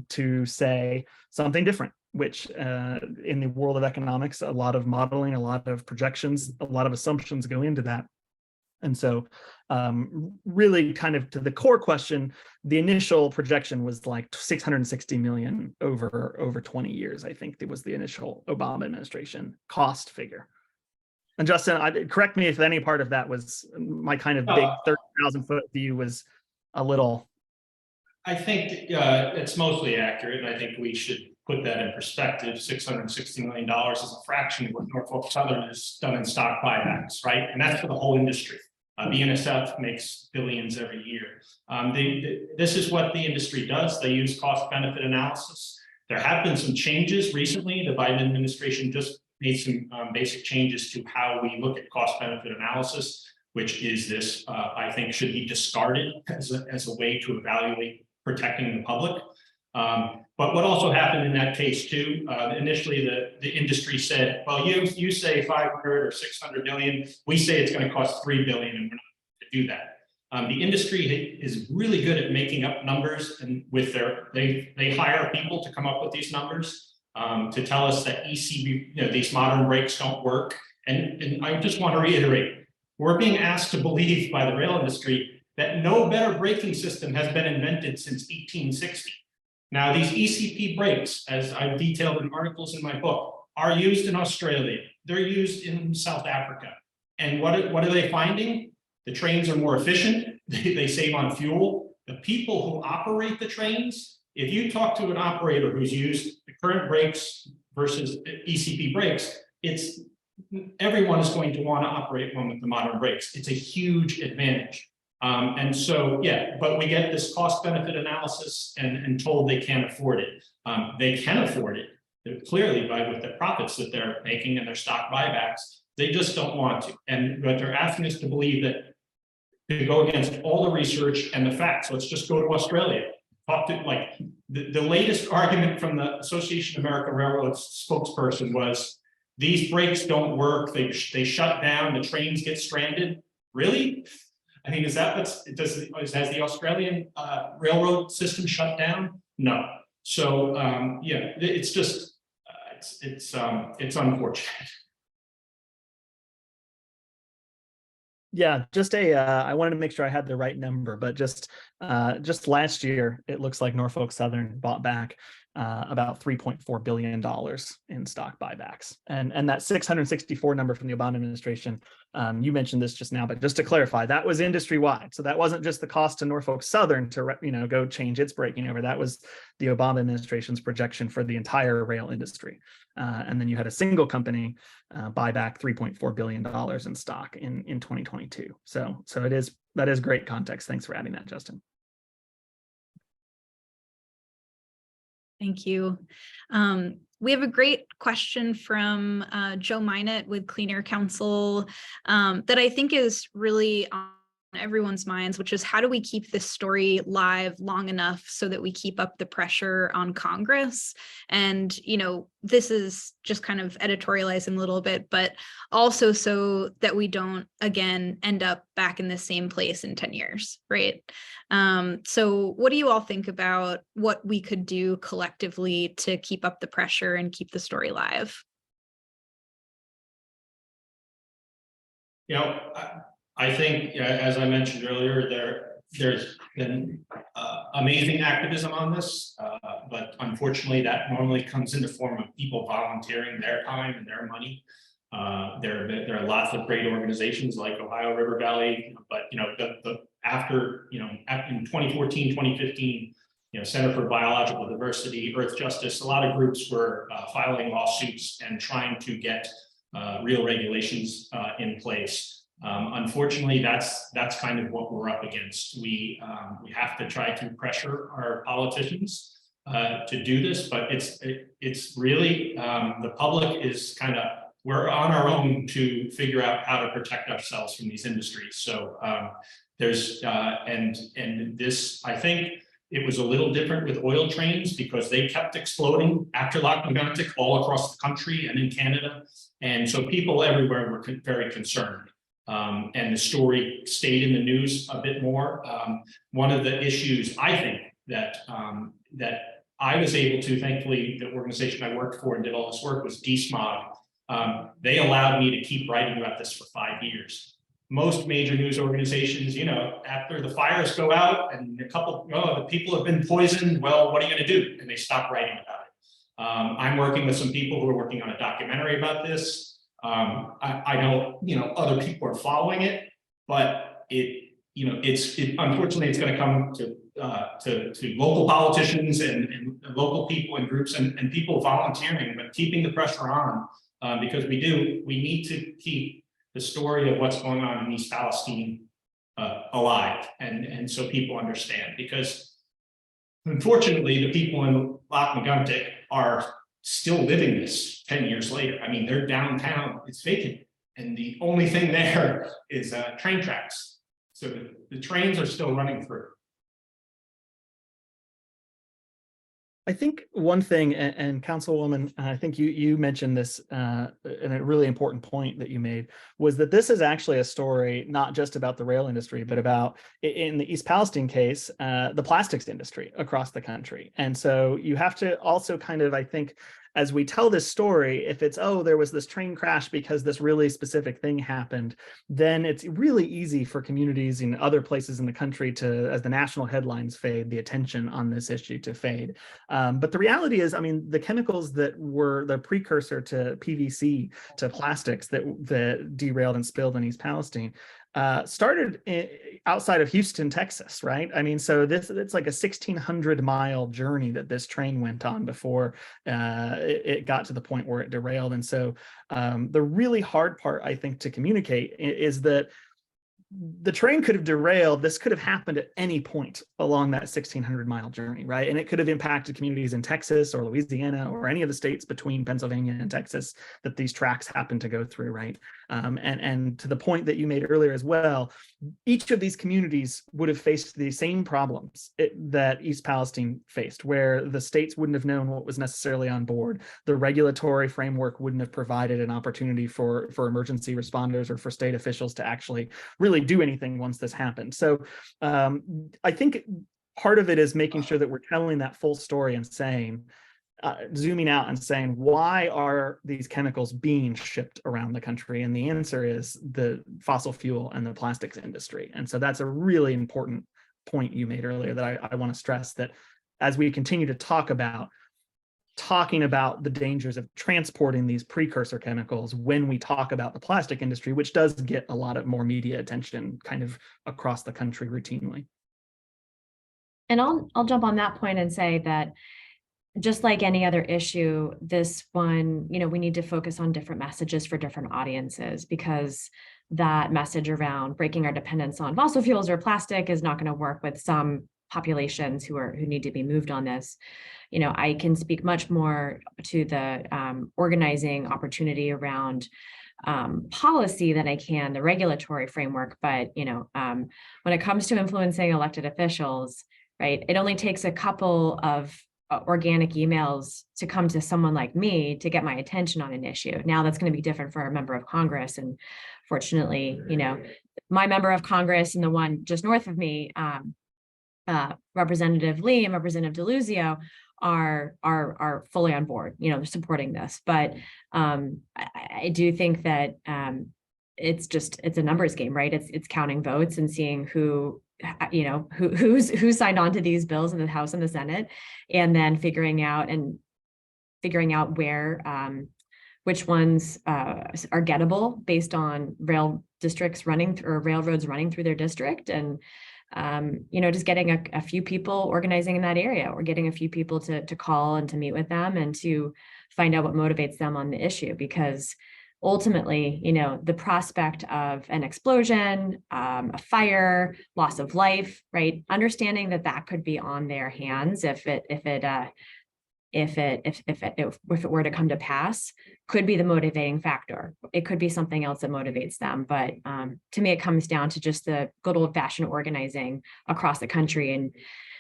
to say something different, which in the world of economics, a lot of modeling, a lot of projections, a lot of assumptions go into that. And so really kind of to the core question, the initial projection was like 660 million over 20 years. I think it was the initial Obama administration cost figure. And Justin, correct me if any part of that was my kind of big 30,000 foot view was a little. I think it's mostly accurate. I think we should put that in perspective. $660 million is a fraction of what Norfolk Southern has done in stock buybacks, right? And that's for the whole industry. BNSF makes billions every year. This is what the industry does. They use cost benefit analysis. There have been some changes recently. The Biden administration just made some basic changes to how we look at cost benefit analysis, which is this, I think, should be discarded as a way to evaluate protecting the public. But what also happened in that case too, initially the industry said, well, you say 500 or 600 million, we say it's going to cost 3 billion and we're not going to do that. The industry is really good at making up numbers, and with they hire people to come up with these numbers to tell us that ECB, these modern brakes don't work. And I just want to reiterate, we're being asked to believe by the rail industry that no better braking system has been invented since 1860. Now, these ECP brakes, as I've detailed in articles in my book, are used in Australia. They're used in South Africa. And what are they finding? The trains are more efficient. They save on fuel. The people who operate the trains, if you talk to an operator who's used the current brakes versus ECP brakes, everyone is going to want to operate one with the modern brakes. It's a huge advantage. And so, yeah, but we get this cost benefit analysis and told they can't afford it. They can afford it clearly with the profits that they're making and their stock buybacks. They just don't want to. And but they're asking us to believe that to go against all the research and the facts. Let's just go to Australia. Talk to the latest argument from the Association of American Railroads spokesperson was these brakes don't work. They shut down. The trains get stranded. Really? I mean, has the Australian railroad system shut down? No. So yeah, it's just it's unfortunate. Yeah, just I wanted to make sure I had the right number, but just last year, it looks like Norfolk Southern bought back about $3.4 billion in stock buybacks. And that 664 number from the Obama administration, you mentioned this just now, but just to clarify, that was industry-wide. So that wasn't just the cost to Norfolk Southern to go change its braking over. That was the Obama administration's projection for the entire rail industry. And then you had a single company buy back $3.4 billion in stock in 2022. So that is great context. Thanks for adding that, Justin. Thank you. We have a great question from Joe Minot with Clean Air Council that I think is really on everyone's minds, which is how do we keep this story live long enough so that we keep up the pressure on Congress? And, you know, this is just kind of editorializing a little bit, but also so that we don't, again, end up back in the same place in 10 years, right? So what do you all think about what we could do collectively to keep up the pressure and keep the story live? You know, I think, as I mentioned earlier, there's been amazing activism on this, but unfortunately, that normally comes in the form of people volunteering their time and their money. There are lots of great organizations like Ohio River Valley, but you know, after in 2014, 2015, you know, Center for Biological Diversity, Earth Justice, a lot of groups were filing lawsuits and trying to get real regulations in place. Unfortunately, that's kind of what we're up against. We have to try to pressure our politicians to do this, but it's really the public is kind of, we're on our own to figure out how to protect ourselves from these industries. So there's and this, I think it was a little different with oil trains because they kept exploding after Lac-Mégantic all across the country and in Canada, and so people everywhere were very concerned. And the story stayed in the news a bit more. One of the issues I think that I was able to, thankfully, the organization I worked for and did all this work was DSMOG. They allowed me to keep writing about this for 5 years. Most major news organizations, you know, after the fires go out and the people have been poisoned, well, what are you going to do? And they stop writing about it. I'm working with some people who are working on a documentary about this. I know, you know, other people are following it, but unfortunately it's going to come to local politicians and local people and groups and people volunteering, but keeping the pressure on because we need to keep the story of what's going on in East Palestine alive and so people understand, because unfortunately the people in Lac-Mégantic are still living this 10 years later. I mean, their downtown is vacant, and the only thing there is train tracks. So the trains are still running through. I think one thing, and Councilwoman, I think you mentioned this, and a really important point that you made was that this is actually a story not just about the rail industry, but about, in the East Palestine case, the plastics industry across the country. And so you have to also kind of, I think, as we tell this story, if it's, oh, there was this train crash because this really specific thing happened, then it's really easy for communities in other places in the country to, as the national headlines fade, the attention on this issue to fade. But the reality is, I mean, the chemicals that were the precursor to PVC, to plastics that derailed and spilled in East Palestine, started outside of Houston, Texas, right? I mean, so it's like a 1,600-mile journey that this train went on before it got to the point where it derailed. And so the really hard part, I think, to communicate is that the train could have derailed. This could have happened at any point along that 1,600-mile journey, right? And it could have impacted communities in Texas or Louisiana or any of the states between Pennsylvania and Texas that these tracks happen to go through, right? And to the point that you made earlier as well, each of these communities would have faced the same problems that East Palestine faced, where the states wouldn't have known what was necessarily on board. The regulatory framework wouldn't have provided an opportunity for emergency responders or for state officials to actually really do anything once this happened. So I think part of it is making sure that we're telling that full story and saying, zooming out and saying, why are these chemicals being shipped around the country? And the answer is the fossil fuel and the plastics industry. And so that's a really important point you made earlier that I want to stress, that as we continue to talking about the dangers of transporting these precursor chemicals, when we talk about the plastic industry, which does get a lot of more media attention kind of across the country routinely. And I'll jump on that point and say that just like any other issue, this one, you know, we need to focus on different messages for different audiences, because that message around breaking our dependence on fossil fuels or plastic is not going to work with some populations who need to be moved on this. You know, I can speak much more to the organizing opportunity around policy than I can the regulatory framework. But, you know, when it comes to influencing elected officials, right, it only takes a couple of organic emails to come to someone like me to get my attention on an issue. Now that's going to be different for a member of Congress. And fortunately, you know, my member of Congress and the one just north of me, Representative Lee and Representative DeLuzio, are fully on board, you know, they're supporting this. But I do think that it's a numbers game, right? It's counting votes and seeing who, you know, who signed on to these bills in the House and the Senate, and then figuring out where which ones are gettable based on rail districts running or railroads running through their district. And you know, just getting a few people organizing in that area, or getting a few people to call and to meet with them and to find out what motivates them on the issue. Because ultimately, you know, the prospect of an explosion, a fire, loss of life, right? Understanding that could be on their hands if it were to come to pass, could be the motivating factor. It could be something else that motivates them. But to me, it comes down to just the good old fashioned organizing across the country. And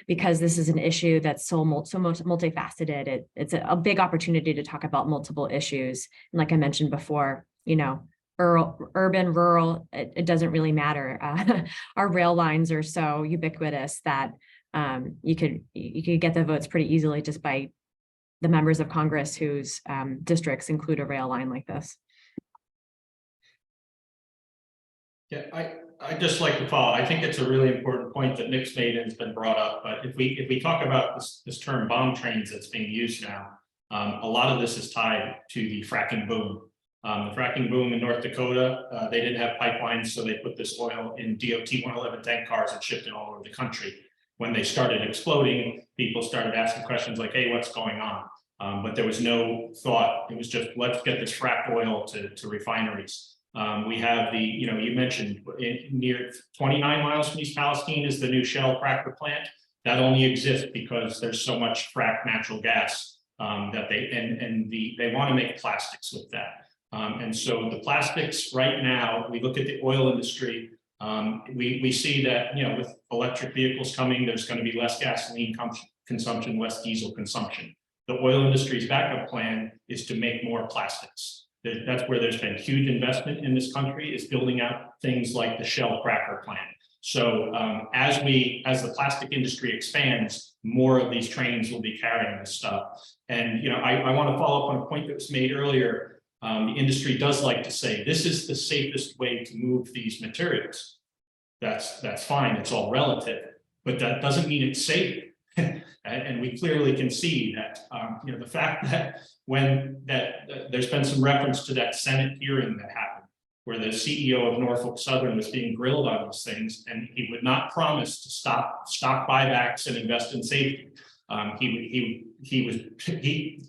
because this is an issue that's so multifaceted, it's a big opportunity to talk about multiple issues. And like I mentioned before, you know, urban, rural, it doesn't really matter. Our rail lines are so ubiquitous that you could get the votes pretty easily just by the members of Congress whose districts include a rail line like this. Yeah, I just like to follow. I think it's a really important point that Nick's made and has been brought up. But if we talk about this term bomb trains that's being used now, a lot of this is tied to the fracking boom. The fracking boom in North Dakota, they didn't have pipelines, so they put this oil in DOT 111 tank cars and shipped it all over the country. When they started exploding, people started asking questions like, hey, what's going on? But there was no thought. It was just, let's get this fracked oil to refineries. We have the, you know, you mentioned near 29 miles from East Palestine is the new Shell cracker plant. That only exists because there's so much fracked natural gas that they want to make plastics with that. And so the plastics right now, we look at the oil industry, we see that, you know, with electric vehicles coming, there's going to be less gasoline consumption, less diesel consumption. The oil industry's backup plan is to make more plastics. That's where there's been huge investment in this country, is building out things like the Shell cracker plant. So as the plastic industry expands, more of these trains will be carrying this stuff. And, you know, I want to follow up on a point that was made earlier. The industry does like to say, this is the safest way to move these materials. That's fine, it's all relative, but that doesn't mean it's safe. And we clearly can see that, you know, the fact that there's been some reference to that Senate hearing that happened, where the CEO of Norfolk Southern was being grilled on those things, and he would not promise to stop stock buybacks and invest in safety. He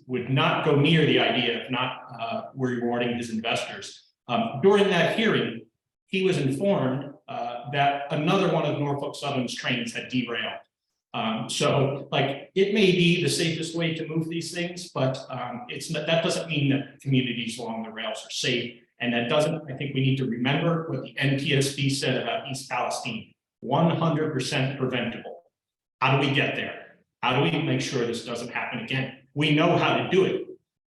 would not go near the idea of not rewarding his investors. During that hearing, he was informed that another one of Norfolk Southern's trains had derailed. So, like, it may be the safest way to move these things, but that doesn't mean that communities along the rails are safe. And that doesn't, I think we need to remember what the NTSB said about East Palestine, 100% preventable. How do we get there? How do we make sure this doesn't happen again? We know how to do it.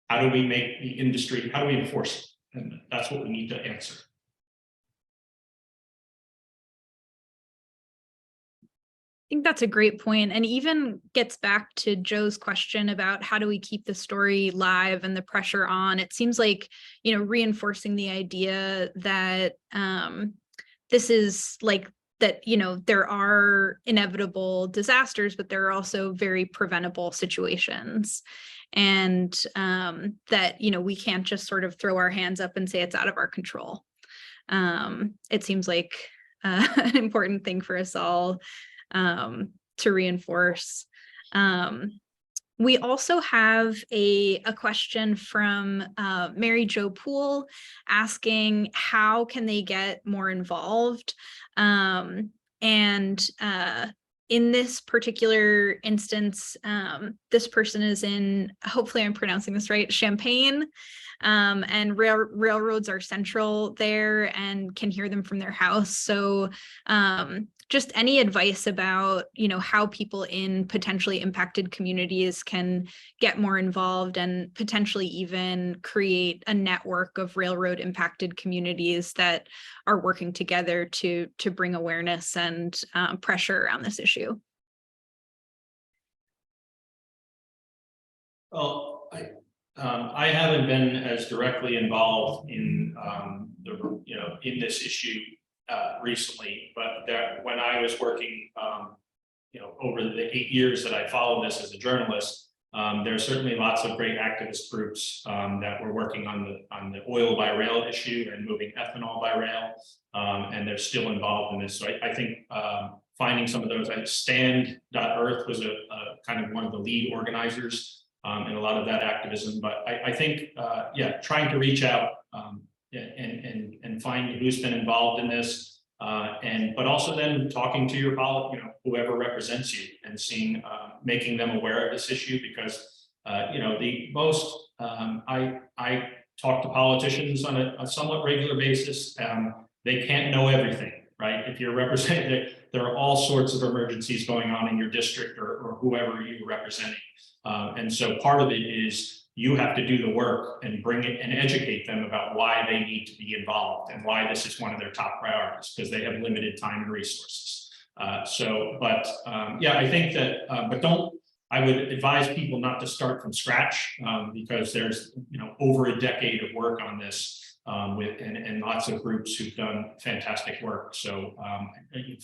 How do we make the industry, how do we enforce it? And that's what we need to answer. I think that's a great point, and even gets back to Joe's question about how do we keep the story live and the pressure on. It seems like, you know, reinforcing the idea that this is like that, you know, there are inevitable disasters, but there are also very preventable situations, and that, you know, we can't just sort of throw our hands up and say it's out of our control. It seems like an important thing for us all to reinforce. We also have a question from Mary Jo Poole asking how can they get more involved, and in this particular instance, this person is in, hopefully I'm pronouncing this right, Champaign, and railroads are central there and can hear them from their house. So just any advice about, how people in potentially impacted communities can get more involved and potentially even create a network of railroad impacted communities that are working together to bring awareness and pressure around this issue. Well, I haven't been as directly involved in in this issue recently, but when I was working, over the 8 years that I followed this as a journalist, there's certainly lots of great activist groups that were working on the oil by rail issue and moving ethanol by rail, and they're still involved in this. So I think finding some of those, Stand.Earth was a kind of one of the lead organizers in a lot of that activism. But I think, trying to reach out and find who's been involved in this, but also then talking to your whoever represents you and seeing, making them aware of this issue, because I talk to politicians on a somewhat regular basis. They can't know everything, right? If you're representing, there are all sorts of emergencies going on in your district or whoever you're representing. And so part of it is you have to do the work and bring it and educate them about why they need to be involved and why this is one of their top priorities, because they have limited time and resources. I think that, I would advise people not to start from scratch, because there's, over a decade of work on this and lots of groups who've done fantastic work. So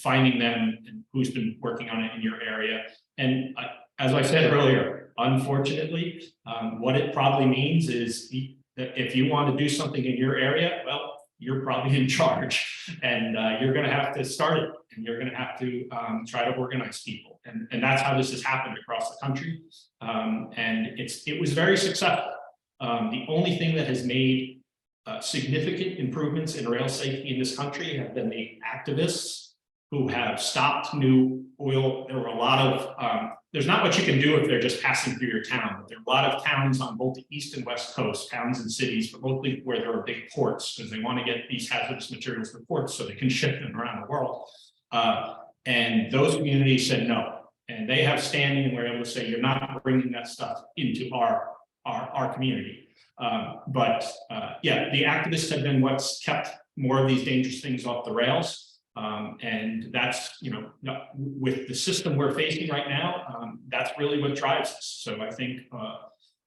finding them and who's been working on it in your area. And as I said earlier, unfortunately, what it probably means is that if you want to do something in your area, well, you're probably in charge, and you're going to have to start it, and you're going to have to try to organize people. And that's how this has happened across the country. And it was very successful. The only thing that has made significant improvements in rail safety in this country have been the activists who have stopped new oil. There were a lot of, there's not much you can do if they're just passing through your town, but there are a lot of towns on both the East and West Coast, towns and cities, but mostly where there are big ports, because they want to get these hazardous materials to ports so they can ship them around the world. And those communities said no, and they have standing and we're able to say, you're not bringing that stuff into our community. The activists have been what's kept more of these dangerous things off the rails. And that's, with the system we're facing right now, that's really what drives us. So I think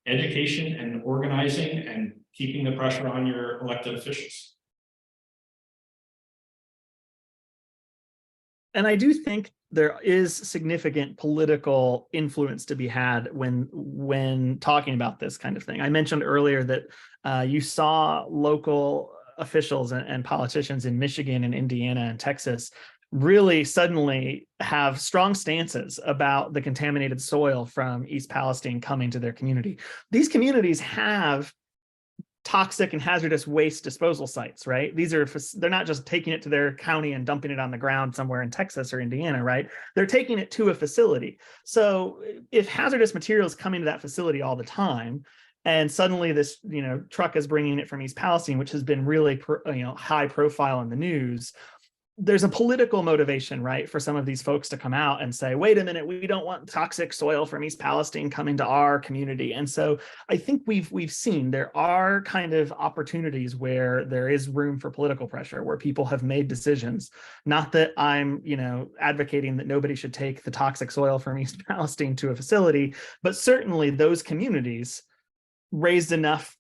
education and organizing and keeping the pressure on your elected officials. And I do think there is significant political influence to be had when talking about this kind of thing. I mentioned earlier that you saw local officials and politicians in Michigan and Indiana and Texas really suddenly have strong stances about the contaminated soil from East Palestine coming to their community. These communities have toxic and hazardous waste disposal sites, right? They're not just taking it to their county and dumping it on the ground somewhere in Texas or Indiana, right? They're taking it to a facility. So if hazardous materials come into that facility all the time, and suddenly this, truck is bringing it from East Palestine, which has been really, high profile in the news, there's a political motivation, right, for some of these folks to come out and say, wait a minute, we don't want toxic soil from East Palestine coming to our community. And so I think we've seen there are kind of opportunities where there is room for political pressure, where people have made decisions. Not that I'm, advocating that nobody should take the toxic soil from East Palestine to a facility, but certainly those communities raised enough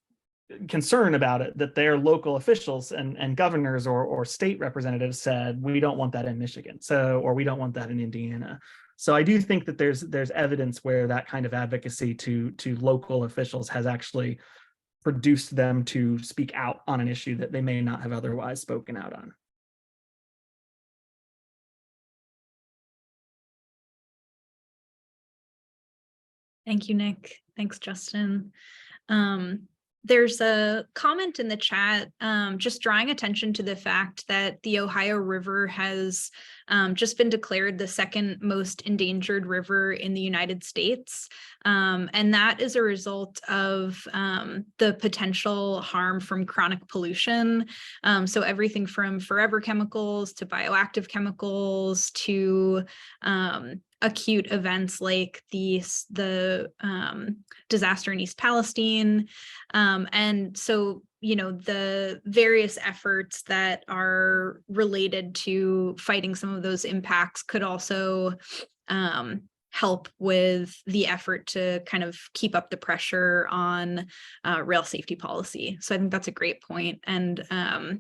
concern about it that their local officials and governors or state representatives said, we don't want that in Michigan, or we don't want that in Indiana. So I do think that there's evidence where that kind of advocacy to local officials has actually produced them to speak out on an issue that they may not have otherwise spoken out on. Thank you, Nick. Thanks, Justin. There's a comment in the chat just drawing attention to the fact that the Ohio River has just been declared the second most endangered river in the United States. And that is a result of the potential harm from chronic pollution. So everything from forever chemicals to bioactive chemicals to acute events like the disaster in East Palestine. And so, the various efforts that are related to fighting some of those impacts could also help with the effort to kind of keep up the pressure on rail safety policy. So I think that's a great point, and a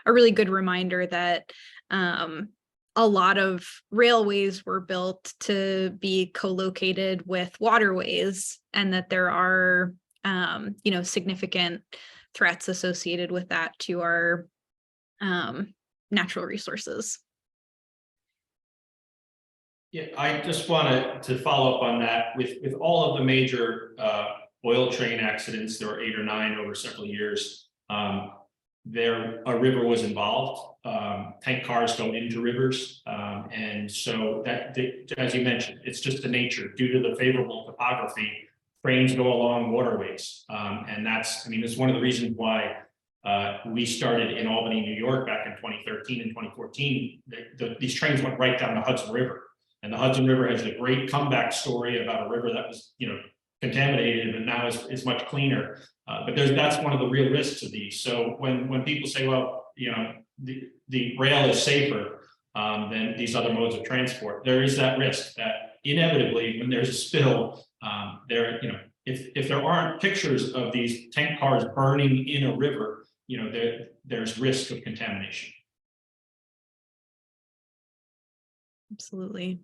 really good reminder that a lot of railways were built to be co-located with waterways, and that there are significant threats associated with that to our natural resources. Yeah, I just wanted to follow up on that with all of the major oil train accidents. There were 8 or 9 over several years. A river was involved. Tank cars go into rivers, and so that, as you mentioned, it's just the nature due to the favorable topography. Trains go along waterways, and it's one of the reasons why we started in Albany, New York, back in 2013 and 2014. These trains went right down the Hudson River. And the Hudson River has a great comeback story about a river that was, contaminated and now is much cleaner. But that's one of the real risks of these. So when people say, well, the rail is safer than these other modes of transport, there is that risk that inevitably, when there's a spill, if there aren't pictures of these tank cars burning in a river, there's risk of contamination. Absolutely.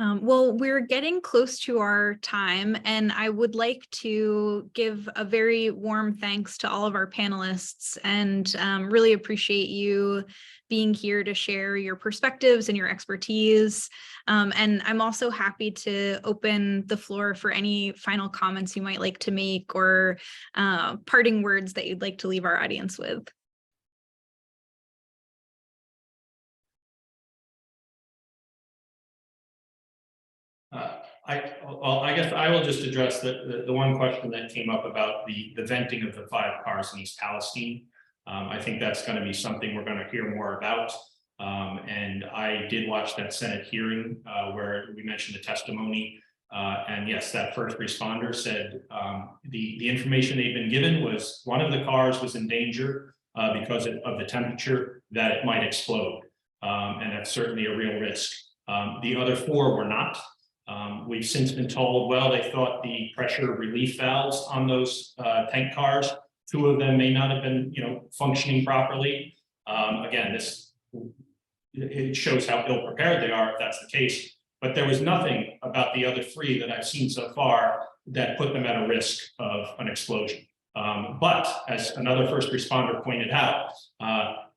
Well, we're getting close to our time, and I would like to give a very warm thanks to all of our panelists, and really appreciate you being here to share your perspectives and your expertise. And I'm also happy to open the floor for any final comments you might like to make, or parting words that you'd like to leave our audience with. I guess I will just address the one question that came up about the venting of the 5 cars in East Palestine. I think that's going to be something we're going to hear more about. And I did watch that Senate hearing where we mentioned the testimony. And yes, that first responder said the information they've been given was one of the cars was in danger because of the temperature, that it might explode. And that's certainly a real risk. The other 4 were not. We've since been told, well, they thought the pressure relief valves on those tank cars, 2 of them may not have been, functioning properly. Again, it shows how ill prepared they are if that's the case. But there was nothing about the other 3 that I've seen so far that put them at a risk of an explosion. But as another first responder pointed out,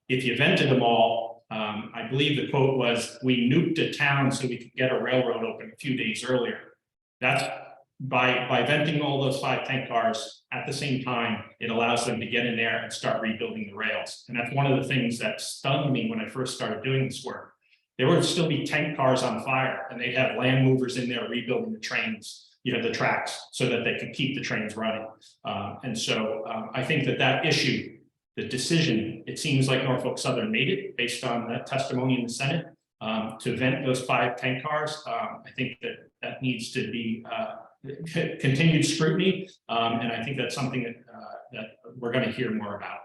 if you vented them all, I believe the quote was, "We nuked a town so we could get a railroad open a few days earlier." That's by venting all those 5 tank cars at the same time, it allows them to get in there and start rebuilding the rails. And that's one of the things that stunned me when I first started doing this work. There would still be tank cars on fire, and they'd have land movers in there rebuilding the trains, the tracks, so that they could keep the trains running. And so I think that issue, the decision, it seems like Norfolk Southern made it based on that testimony in the Senate to vent those 5 tank cars. I think that needs to be continued scrutiny, and I think that's something that we're going to hear more about.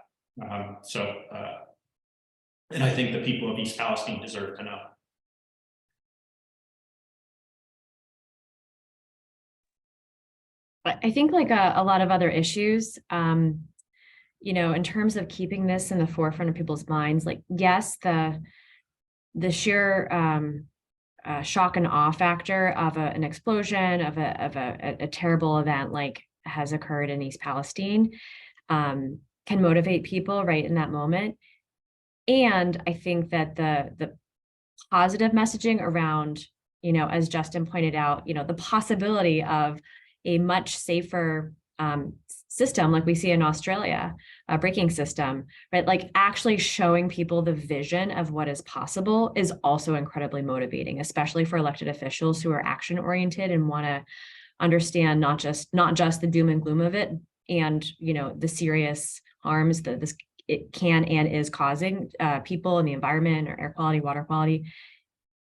And I think the people of East Palestine deserve to know. I think, like a lot of other issues, in terms of keeping this in the forefront of people's minds, like, yes, the sheer shock and awe factor of an explosion, of a terrible event like has occurred in East Palestine, can motivate people right in that moment. And I think that the positive messaging around, as Justin pointed out, the possibility of a much safer system like we see in Australia, a braking system, right? Like actually showing people the vision of what is possible is also incredibly motivating, especially for elected officials who are action oriented and want to understand not just the doom and gloom of it, and the serious harms that this it can and is causing people and the environment, or air quality, water quality.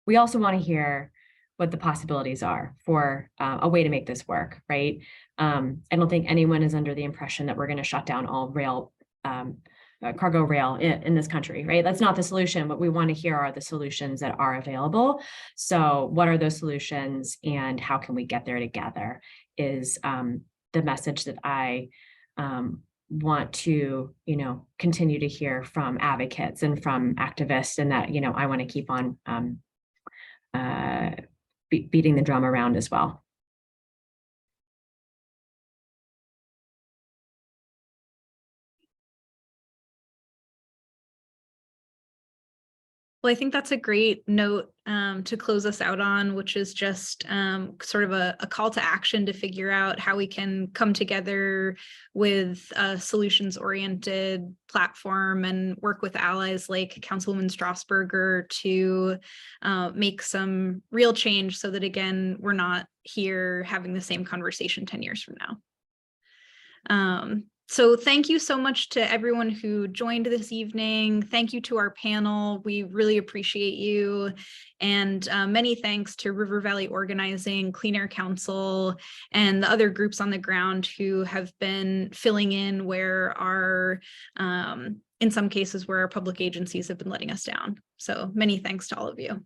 We also want to hear what the possibilities are for a way to make this work, right? I don't think anyone is under the impression that we're going to shut down all rail, cargo rail in this country, right? That's not the solution. What we want to hear are the solutions that are available. So what are those solutions and how can we get there together is the message that I want to, continue to hear from advocates and from activists, and that, I want to keep on beating the drum around as well. Well, I think that's a great note to close us out on, which is just sort of a call to action to figure out how we can come together with a solutions-oriented platform and work with allies like Councilwoman Strasburger to make some real change so that, again, we're not here having the same conversation 10 years from now. So thank you so much to everyone who joined this evening. Thank you to our panel. We really appreciate you. And many thanks to River Valley Organizing, Clean Air Council, and the other groups on the ground who have been filling in where our, in some cases, where our public agencies have been letting us down. So many thanks to all of you.